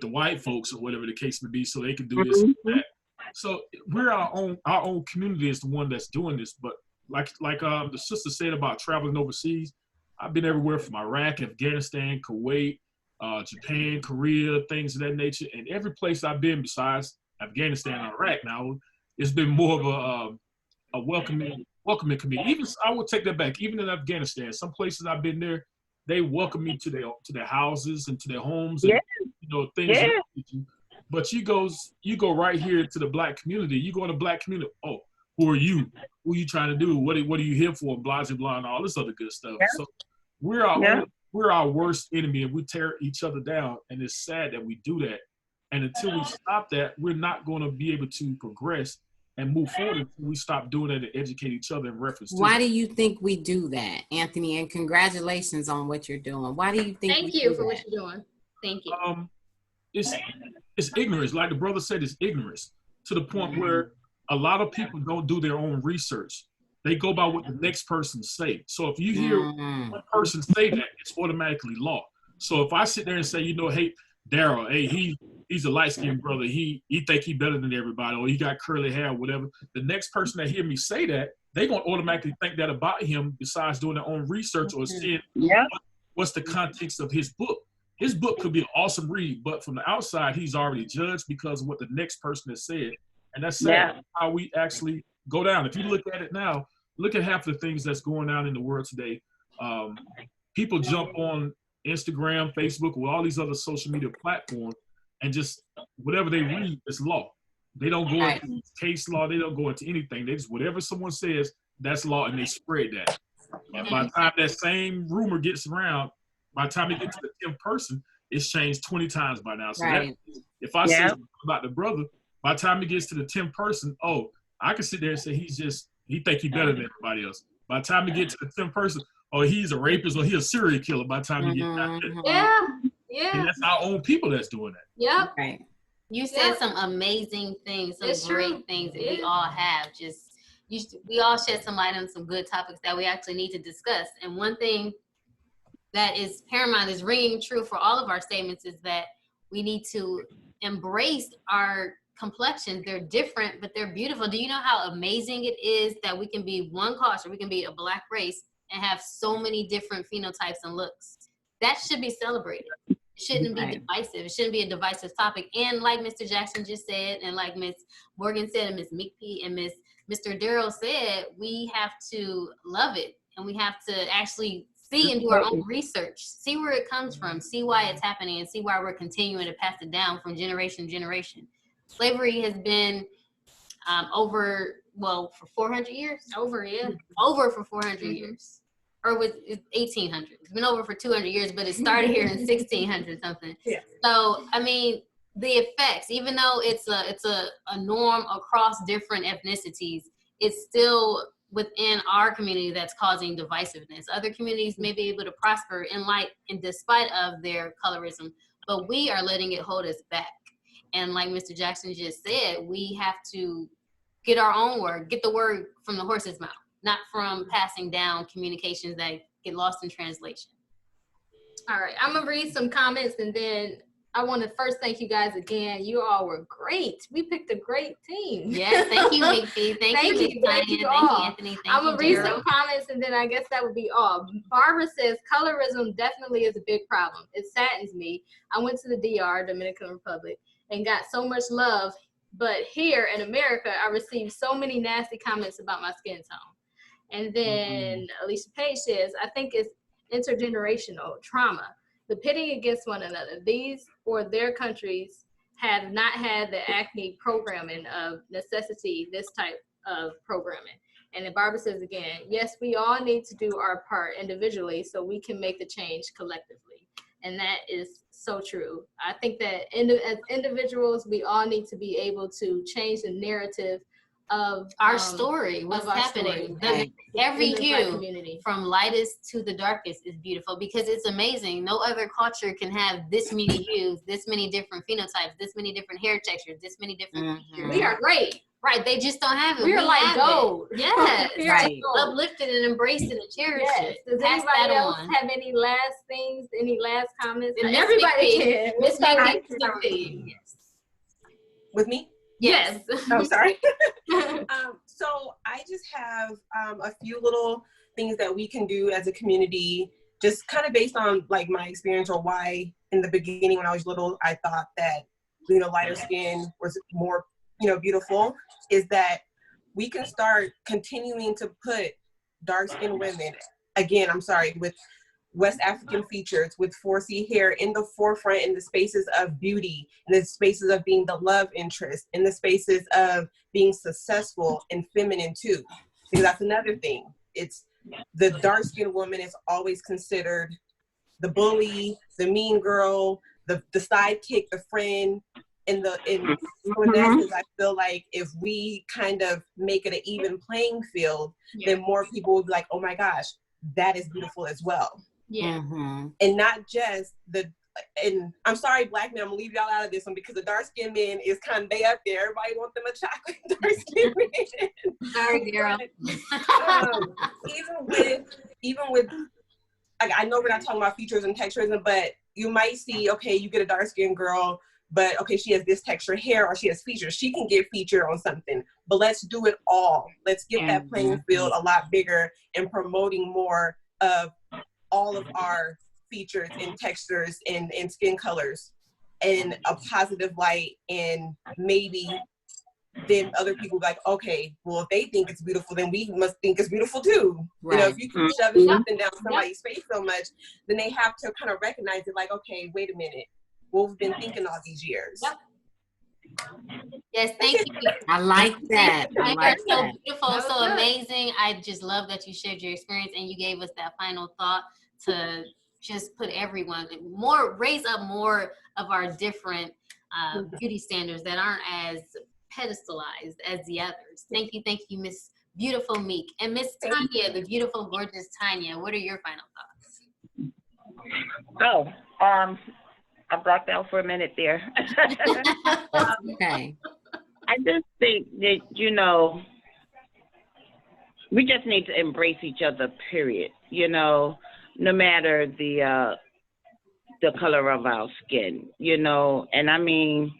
white folks or whatever the case may be, so they can do this and that. So we're our own community is the one that's doing this. But like the sister said about traveling overseas, I've been everywhere from Iraq, Afghanistan, Kuwait, Japan, Korea, things of that nature. And every place I've been besides Afghanistan and Iraq now, it's been more of a welcoming community. Even I would take that back. Even in Afghanistan, some places I've been there, they welcome me to their houses and to their homes, and things.
Yeah.
But you go right here to the Black community. You go in the Black community. Oh, who are you? Who are you trying to do? What are you here for? Blah blah blah, and all this other good stuff.
Yeah.
So we're our worst enemy, and we tear each other down. And it's sad that we do that. And until we stop that, we're not going to be able to progress and move forward until we stop doing that and educate each other in reference to
Why do you think we do that, Anthony? And congratulations on what you're doing. Why do you think
Thank you for what you're doing.
Thank you.
It's ignorance. Like the brother said, it's ignorance to the point where a lot of people don't do their own research. They go by what the next person say. So if you hear one person say that, it's automatically law. So if I sit there and say, hey, Daryl, hey, he's a light-skinned brother. He think he better than everybody, or he got curly hair, or whatever. The next person that hear me say that, they gonna automatically think that about him. Besides doing their own research or seeing what's the context of his book. His book could be an awesome read, but from the outside, he's already judged because of what the next person has said, and that's sad how we actually go down. If you look at it now, look at half of the things that's going on in the world today. People jump on Instagram, Facebook, with all these other social media platforms, and just whatever they read is law. They don't go into case law. They don't go into anything. They just, whatever someone says, that's law, and they spread that. And by the time that same rumor gets around, by the time it gets to the 10th person, it's changed 20 times by now. So if I say something about the brother, by the time it gets to the 10th person, I can sit there and say he think he better than everybody else. By the time it gets to the 10th person, he's a rapist or he's a serial killer. By the time you get out there.
Yeah.
And that's our own people that's doing that.
Yep.
Right.
You said some amazing things, some great things that we all have. We all shed some light on some good topics that we actually need to discuss. And one thing that is paramount, is ringing true for all of our statements, is that we need to embrace our complexions. They're different, but they're beautiful. Do you know how amazing it is that we can be one culture, we can be a Black race, and have so many different phenotypes and looks? That should be celebrated. It shouldn't be divisive. It shouldn't be a divisive topic. And like Mr. Jackson just said, and like Ms. Morgan said, and Ms. McPhee and Mr. Darrell said, we have to love it, and we have to actually see and do our own research, see where it comes from, see why it's happening, and see why we're continuing to pass it down from generation to generation. Slavery has been for 400 years? Over for 400 years. Or with 1800. It's been over for 200 years, but it started here in 1600 something. Yeah. So, I mean, the effects, even though it's a norm across different ethnicities, it's still within our community that's causing divisiveness. Other communities may be able to prosper in despite of their colorism, but we are letting it hold us back. And like Mr. Jackson just said, we have to get our own word, get the word from the horse's mouth, not from passing down communications that get lost in translation.
All right, I'm gonna read some comments, and then I want to first thank you guys again. You all were great. We picked a great team.
Yes, thank you, McPhee. Thank you, Tanya. Thank you, Anthony.
I'm going to read some comments, and then I guess that would be all. Barbara says, colorism definitely is a big problem. It saddens me. I went to the DR, Dominican Republic, and got so much love. But here in America, I received so many nasty comments about my skin tone. And then Alicia Page says, I think it's intergenerational trauma. The pitting against one another. These or their countries have not had the acne programming of necessity, this type of programming. And then Barbara says again, yes, we all need to do our part individually so we can make the change collectively. And that is so true. I think that as individuals, we all need to be able to change the narrative of
our story, what's happening. Every hue from lightest to the darkest is beautiful, because it's amazing. No other culture can have this many hues, this many different phenotypes, this many different hair textures, this many different features.
We are great.
Right, they just don't have it.
We are like gold.
Yes,
right.
Uplifted and embraced and cherished.
Yes. Does anybody else have any last things, any last comments? And everybody can.
Miss McPhee. Yes.
With me?
Yes.
Oh, sorry. So I just have a few little things that we can do as a community, just kind of based on like my experience, or why in the beginning when I was little, I thought that, lighter skin was more, beautiful, is that we can start continuing to put dark-skinned women, again, I'm sorry, with West African features, with 4C hair in the forefront, in the spaces of beauty, in the spaces of being the love interest, in the spaces of being successful and feminine too. Because that's another thing. It's the dark-skinned woman is always considered the bully, the mean girl, the sidekick, the friend, so in that sense, I feel like if we kind of make it an even playing field, then more people will be like, oh my gosh, that is beautiful as well.
Yeah.
And not just and I'm sorry, Black men, I'm gonna leave y'all out of this one because the dark skinned men is kind of, they up there. Everybody wants them a chocolate dark skinned man.
Sorry, girl.
Even with, like, I know we're not talking about features and texturism, but you might see, okay, you get a dark skinned girl, but okay, she has this texture hair or she has features. She can get featured on something, but let's do it all. Let's get that playing field a lot bigger and promoting more of all of our features and textures and skin colors in a positive light. And maybe then other people be like, okay, well, if they think it's beautiful, then we must think it's beautiful too.
Right.
You know, if you keep shoving something down somebody's face so much, then they have to kind of recognize it like, okay, wait a minute. What we've been thinking all these years.
Yes, thank you.
I like that. I like
so
that.
beautiful, so amazing. I just love that you shared your experience and you gave us that final thought to just put everyone raise up more of our different beauty standards that aren't as pedestalized as the others. Thank you, Miss Beautiful Meek. And Miss Tanya, the beautiful, gorgeous Tanya, what are your final thoughts?
I blacked out for a minute there.
Okay.
I just think that, you know, we just need to embrace each other, period. You know, no matter the color of our skin, you know, and I mean,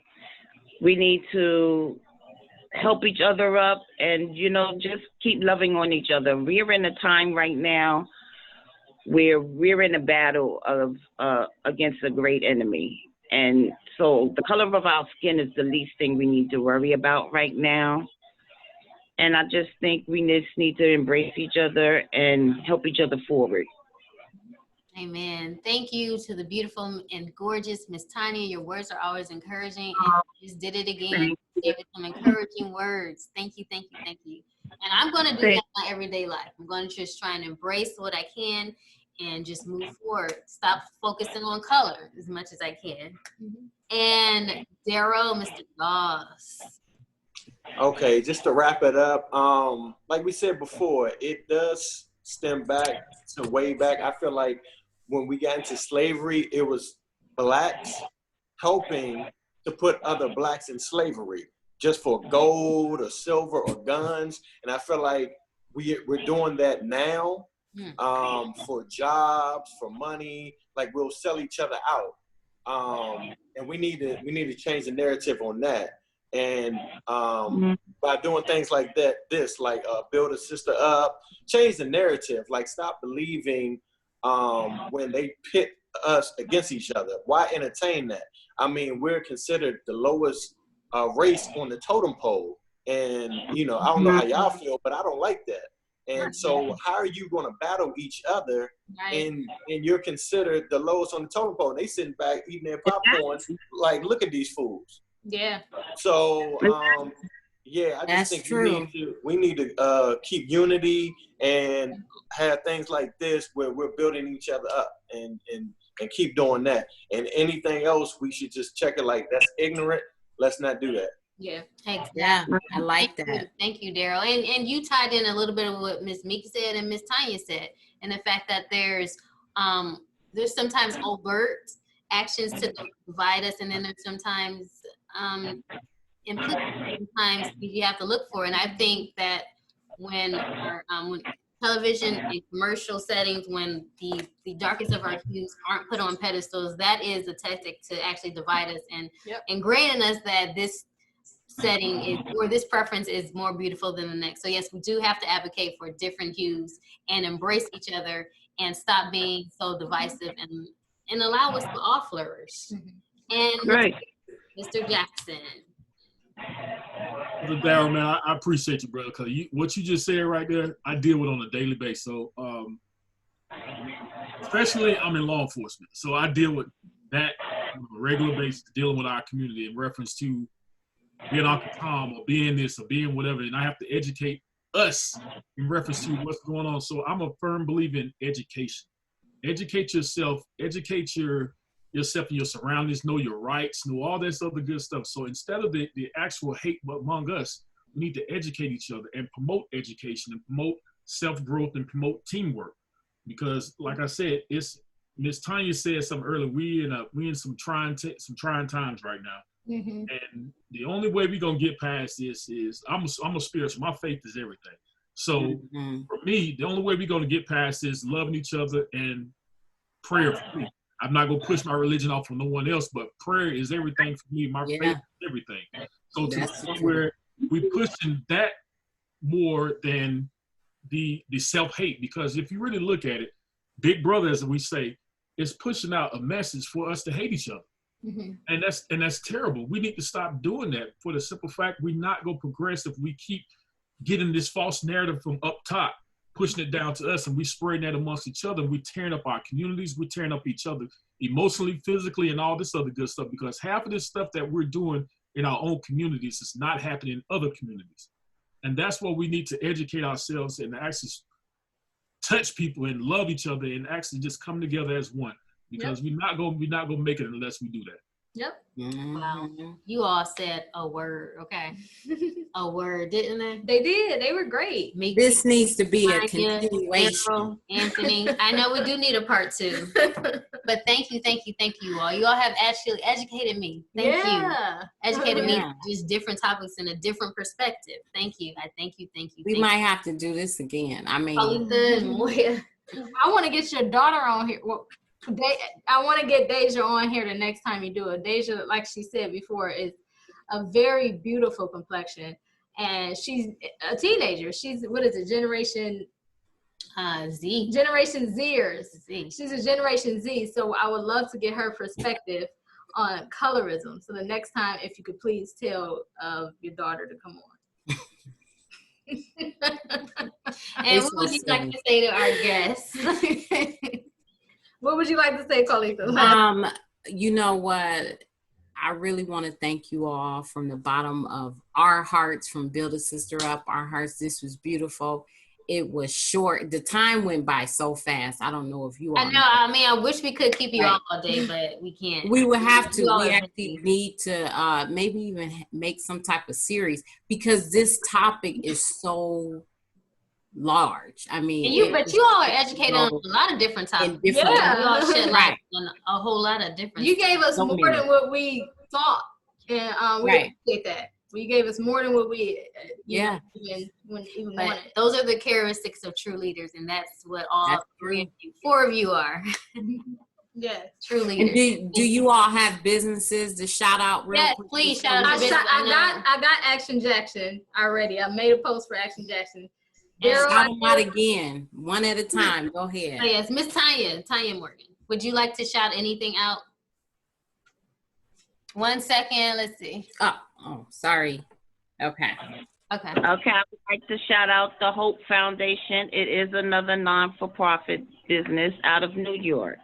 we need to help each other up and, you know, just keep loving on each other. We're in a time right now where we're in a battle of against a great enemy. And so the color of our skin is the least thing we need to worry about right now. And I just think we just need to embrace each other and help each other forward.
Amen. Thank you to the beautiful and gorgeous Miss Tanya. Your words are always encouraging, and you just did it again. Gave it some encouraging words. Thank you. And I'm going to do that in my everyday life. I'm going to just try and embrace what I can and just move forward. Stop focusing on color as much as I can. And Daryl, Mr. Goss.
Okay, just to wrap it up, like we said before, it does stem back to way back. I feel like when we got into slavery, it was blacks helping to put other blacks in slavery just for gold or silver or guns. And I feel like we're doing that now for jobs, for money. Like, we'll sell each other out. And we need to change the narrative on that. And by doing things like that, build a sister up, change the narrative. Like, stop believing when they pit us against each other. Why entertain that? I mean, we're considered the lowest race on the totem pole. And, you know, I don't know how y'all feel, but I don't like that. And so how are you going to battle each other and you're considered the lowest on the totem pole? And they sitting back eating their popcorn like, look at these fools.
Yeah.
So, I just think we need to keep unity and have things like this where we're building each other up and keep doing that. And anything else, we should just check it like, that's ignorant. Let's not do that.
Yeah, exactly.
Yeah, I like that.
Thank you, Daryl. And you tied in a little bit of what Ms. Meek said and Ms. Tanya said, and the fact that there's sometimes overt actions to divide us, and then there's sometimes implicit, sometimes you have to look for. And I think that when television and commercial settings, when the darkest of our hues aren't put on pedestals, that is a tactic to actually divide us and ingrain in us that this setting is, or this preference is more beautiful than the next. So yes, we do have to advocate for different hues and embrace each other and stop being so divisive and allow us to all flourish. And Mr. Jackson.
Brother Darryl, man, I appreciate you, brother, because what you just said right there, I deal with on a daily basis. So, especially I'm in law enforcement, so I deal with that on a regular basis, dealing with our community in reference to being Uncle Tom or being this or being whatever, and I have to educate us in reference to what's going on. So I'm a firm believer in education. Educate yourself, educate yourself and your surroundings, know your rights, know all this other good stuff. So instead of the actual hate among us, we need to educate each other and promote education and promote self-growth and promote teamwork. Because like I said, it's Miss Tanya said something earlier, we in some trying times right now.
Mm-hmm.
And the only way we're gonna get past this is I'm a spiritual. My faith is everything. So for me, the only way we're gonna get past this is loving each other and prayer for me. I'm not gonna push my religion off on no one else, but prayer is everything for me. My faith is everything. So to the point where we pushing that more than the self-hate, because if you really look at it, Big Brother, as we say, is pushing out a message for us to hate each other.
Mm-hmm.
And that's terrible. We need to stop doing that for the simple fact we're not going to progress if we keep getting this false narrative from up top, pushing it down to us, and we spreading that amongst each other. We're tearing up our communities. We're tearing up each other emotionally, physically, and all this other good stuff, because half of this stuff that we're doing in our own communities is not happening in other communities. And that's what we need to educate ourselves and actually touch people and love each other and actually just come together as one. Because we're not gonna make it unless we do that.
Yep.
Wow. You all said a word, okay? A word, didn't they?
They did. They were great.
This needs to be a
Tanya,
continuation.
Daryl, Anthony. I know we do need a part 2. But thank you all. You all have actually educated me. Thank you. Educated me just different topics in a different perspective. Thank you. I thank you.
We might have to do this again. I mean,
I want to get your daughter on here. Well, I want to get Deja on here the next time you do it. Deja, like she said before, is a very beautiful complexion, and she's a teenager. She's, what is it, Generation
Z.
Generation Zers. She's a Generation Z, so I would love to get her perspective on colorism. So the next time, if you could please tell your daughter to come on.
And what would you like to say to our guests?
What would you like to say, Colita?
You know what? I really want to thank you all from the bottom of our hearts, from Build a Sister Up, our hearts. This was beautiful. It was short. The time went by so fast. I don't know if you all.
I know. I mean, I wish we could keep you on all day, but we can't.
We would have to. We actually need to maybe even make some type of series, because this topic is so large. I mean,
but you all are educated on a lot of different topics. You all shed light on a whole lot of different.
You gave us more than what we thought, and we appreciate that. You gave us more than what we even wanted.
Those are the characteristics of true leaders, and that's what all 4 of you are.
Yeah,
true leaders.
And do you all have businesses to shout out real quick?
Please shout out.
I got Action Jackson already. I made a post for Action Jackson.
Shout them out again, one at a time. Go ahead.
Oh, yes, Miss Tanya Morgan. Would you like to shout anything out? 1 second. Let's see.
Oh, sorry. Okay.
I would like to shout out the Hope Foundation. It is another non-for-profit business out of New York.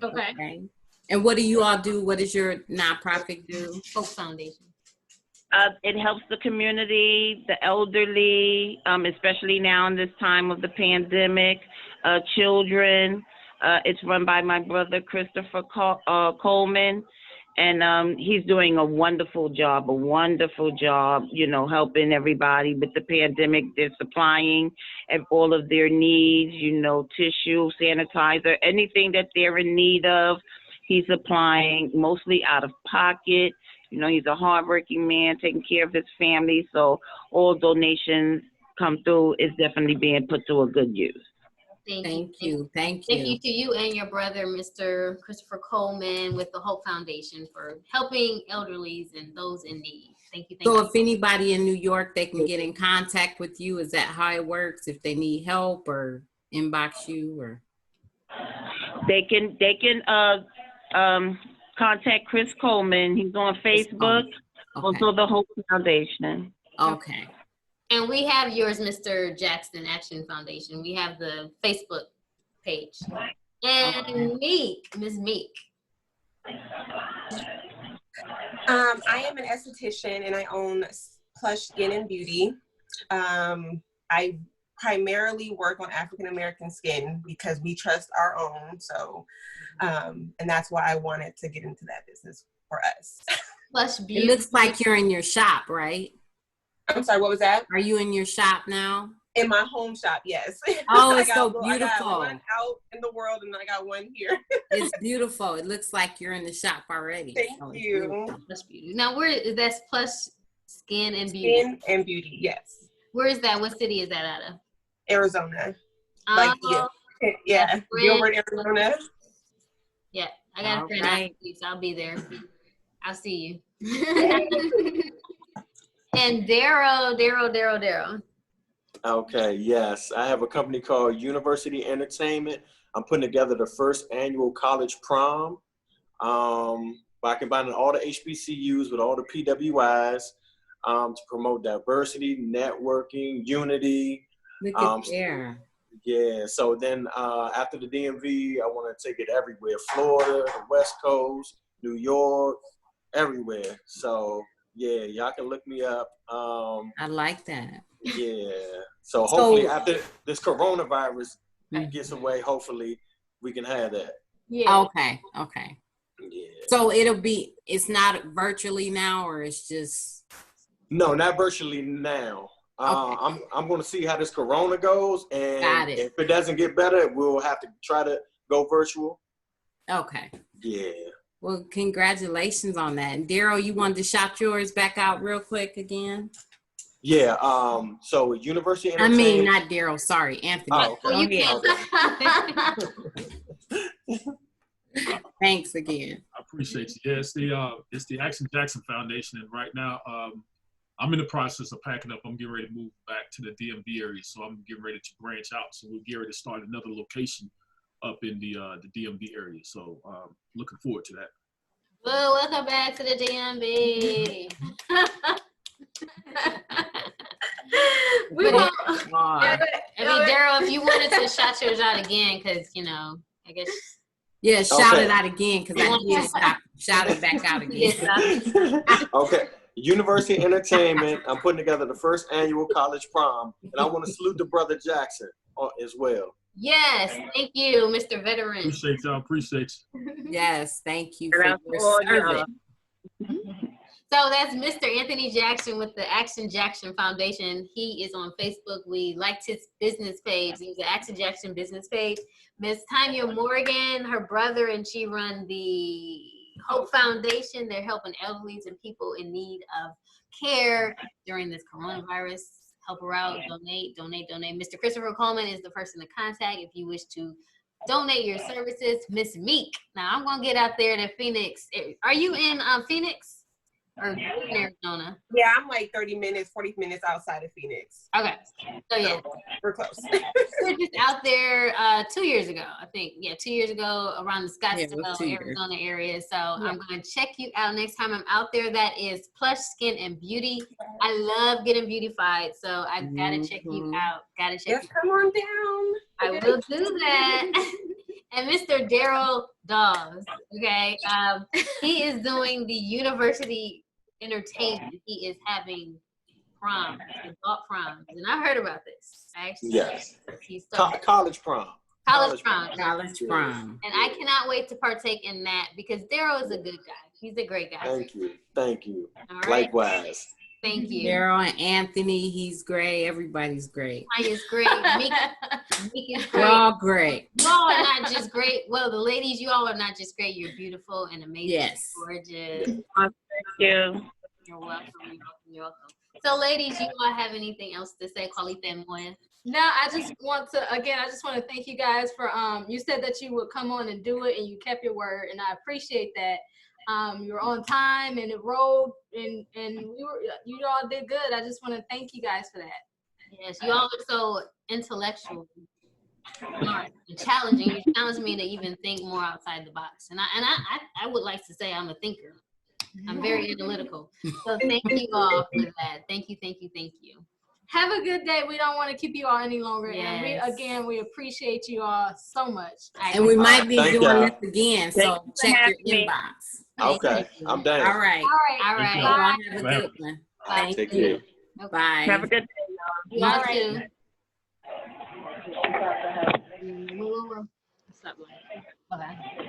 Okay.
And what do you all do? What does your nonprofit do?
Hope Foundation.
It helps the community, the elderly, especially now in this time of the pandemic, children. It's run by my brother, Christopher Coleman, and he's doing a wonderful job, helping everybody with the pandemic. They're supplying all of their needs, tissue, sanitizer, anything that they're in need of. He's supplying mostly out of pocket. He's a hardworking man, taking care of his family. So all donations come through is definitely being put to a good use.
Thank you. Thank you to you and your brother, Mr. Christopher Coleman, with the Hope Foundation for helping elderlies and those in need. Thank you.
So if anybody in New York, they can get in contact with you. Is that how it works? If they need help or inbox you, or
they can contact Chris Coleman. He's on Facebook.
Okay.
Also the Hope Foundation.
Okay.
And we have yours, Mr. Jackson Action Foundation. We have the Facebook page. And Meek, Ms. Meek.
I am an esthetician and I own Plush Skin and Beauty. I primarily work on African American skin because we trust our own. So, and that's why I wanted to get into that business for us.
Plush Beauty.
It looks like you're in your shop, right?
I'm sorry, what was that?
Are you in your shop now?
In my home shop, yes.
Oh, it's so beautiful.
I got one out in the world and I got one here.
It's beautiful. It looks like you're in the shop already.
Thank you.
Plush Beauty. Now, where is that? Plush Skin and Beauty?
Skin and Beauty, yes.
Where is that? What city is that out of?
Arizona.
Oh,
Like, yeah. Gilbert, Arizona.
Yeah, I got a friend out there, so I'll be there. I'll see you. And Daryl.
Okay, yes. I have a company called University Entertainment. I'm putting together the first annual college prom by combining all the HBCUs with all the PWIs to promote diversity, networking, unity.
Look at there.
Yeah, so then after the DMV, I want to take it everywhere. Florida, the West Coast, New York, everywhere. So yeah, y'all can look me up.
I like that.
Yeah. So hopefully after this coronavirus gets away, hopefully we can have that.
Yeah.
Okay.
Yeah.
So it's not virtually now, or it's just?
No, not virtually now.
Okay.
I'm going to see how this corona goes, and
Got it.
if it doesn't get better, we'll have to try to go virtual.
Okay.
Yeah.
Well, congratulations on that. And Daryl, you wanted to shout yours back out real quick again?
Yeah. So University Entertainment.
I mean, not Daryl. Sorry, Anthony.
Oh, okay.
Well, you can.
Thanks again.
I appreciate you. Yeah, it's the Action Jackson Foundation, and right now I'm in the process of packing up. I'm getting ready to move back to the DMV area, so I'm getting ready to branch out. So we're getting ready to start another location up in the DMV area. So looking forward to that.
Well, welcome back to the DMV.
We won't.
I mean, Daryl, if you wanted to shout yours out again, because I guess.
Yeah, shout it out again, because I did shout it back out again.
Okay. University Entertainment. I'm putting together the first annual college prom, and I want to salute the brother Jackson as well.
Yes, thank you, Mr. Veteran.
Appreciate y'all. Appreciate you.
Yes, thank you for your service.
So that's Mr. Anthony Jackson with the Action Jackson Foundation. He is on Facebook. We liked his business page. He's the Action Jackson business page. Miss Tanya Morgan, her brother, and she run the Hope Foundation. They're helping elderlies and people in need of care during this coronavirus. Help her out, donate. Mr. Christopher Coleman is the person to contact if you wish to donate your services. Miss Meek. Now I'm gonna get out there to Phoenix. Are you in Phoenix? Or in Arizona?
Yeah, I'm like 30 minutes, 40 minutes outside of Phoenix.
Okay. So yeah.
We're close.
We're just out there 2 years ago, I think. Yeah, 2 years ago around the Scottsdale, Arizona area. So I'm going to check you out next time I'm out there. That is Plush Skin and Beauty. I love getting beautified. So I got to check you out.
Come on down.
I will do that. And Mr. Daryl Dawes, okay? He is doing the University Entertainment. He is having proms, adult proms, and I heard about this. Actually,
yes,
he's
college prom.
College prom.
And I cannot wait to partake in that because Daryl is a good guy. He's a great guy.
Thank you.
All right.
Likewise.
Thank you.
Daryl and Anthony, he's great. Everybody's great.
Maya's great. Meek is great.
We're all great.
You all are not just great. Well, the ladies, you all are not just great. You're beautiful and amazing.
Yes.
Gorgeous.
Thank you.
You're welcome. So, ladies, you all have anything else to say? Qualita and Moya?
No, I just want to thank you guys for you said that you would come on and do it, and you kept your word, and I appreciate that. You were on time and it rolled, and you all did good. I just want to thank you guys for that.
Yes, you all are so intellectual, smart, and challenging. You challenge me to even think more outside the box, and I would like to say I'm a thinker. I'm very analytical. So thank you all for that. Thank you, thank you, thank you.
Have a good day. We don't want to keep you all any longer.
Yes.
And we appreciate you all so much.
And we might be
Thank
doing
y'all.
this again,
Thank
so
you for
check
having
your
me.
inbox.
Okay, I'm down.
All right.
All
Thank
right.
you.
Y'all
Bye.
have a good one. Thank
Take
you.
care.
Bye.
Have a good day, y'all.
You all
All
too.
Stop lying.
Okay.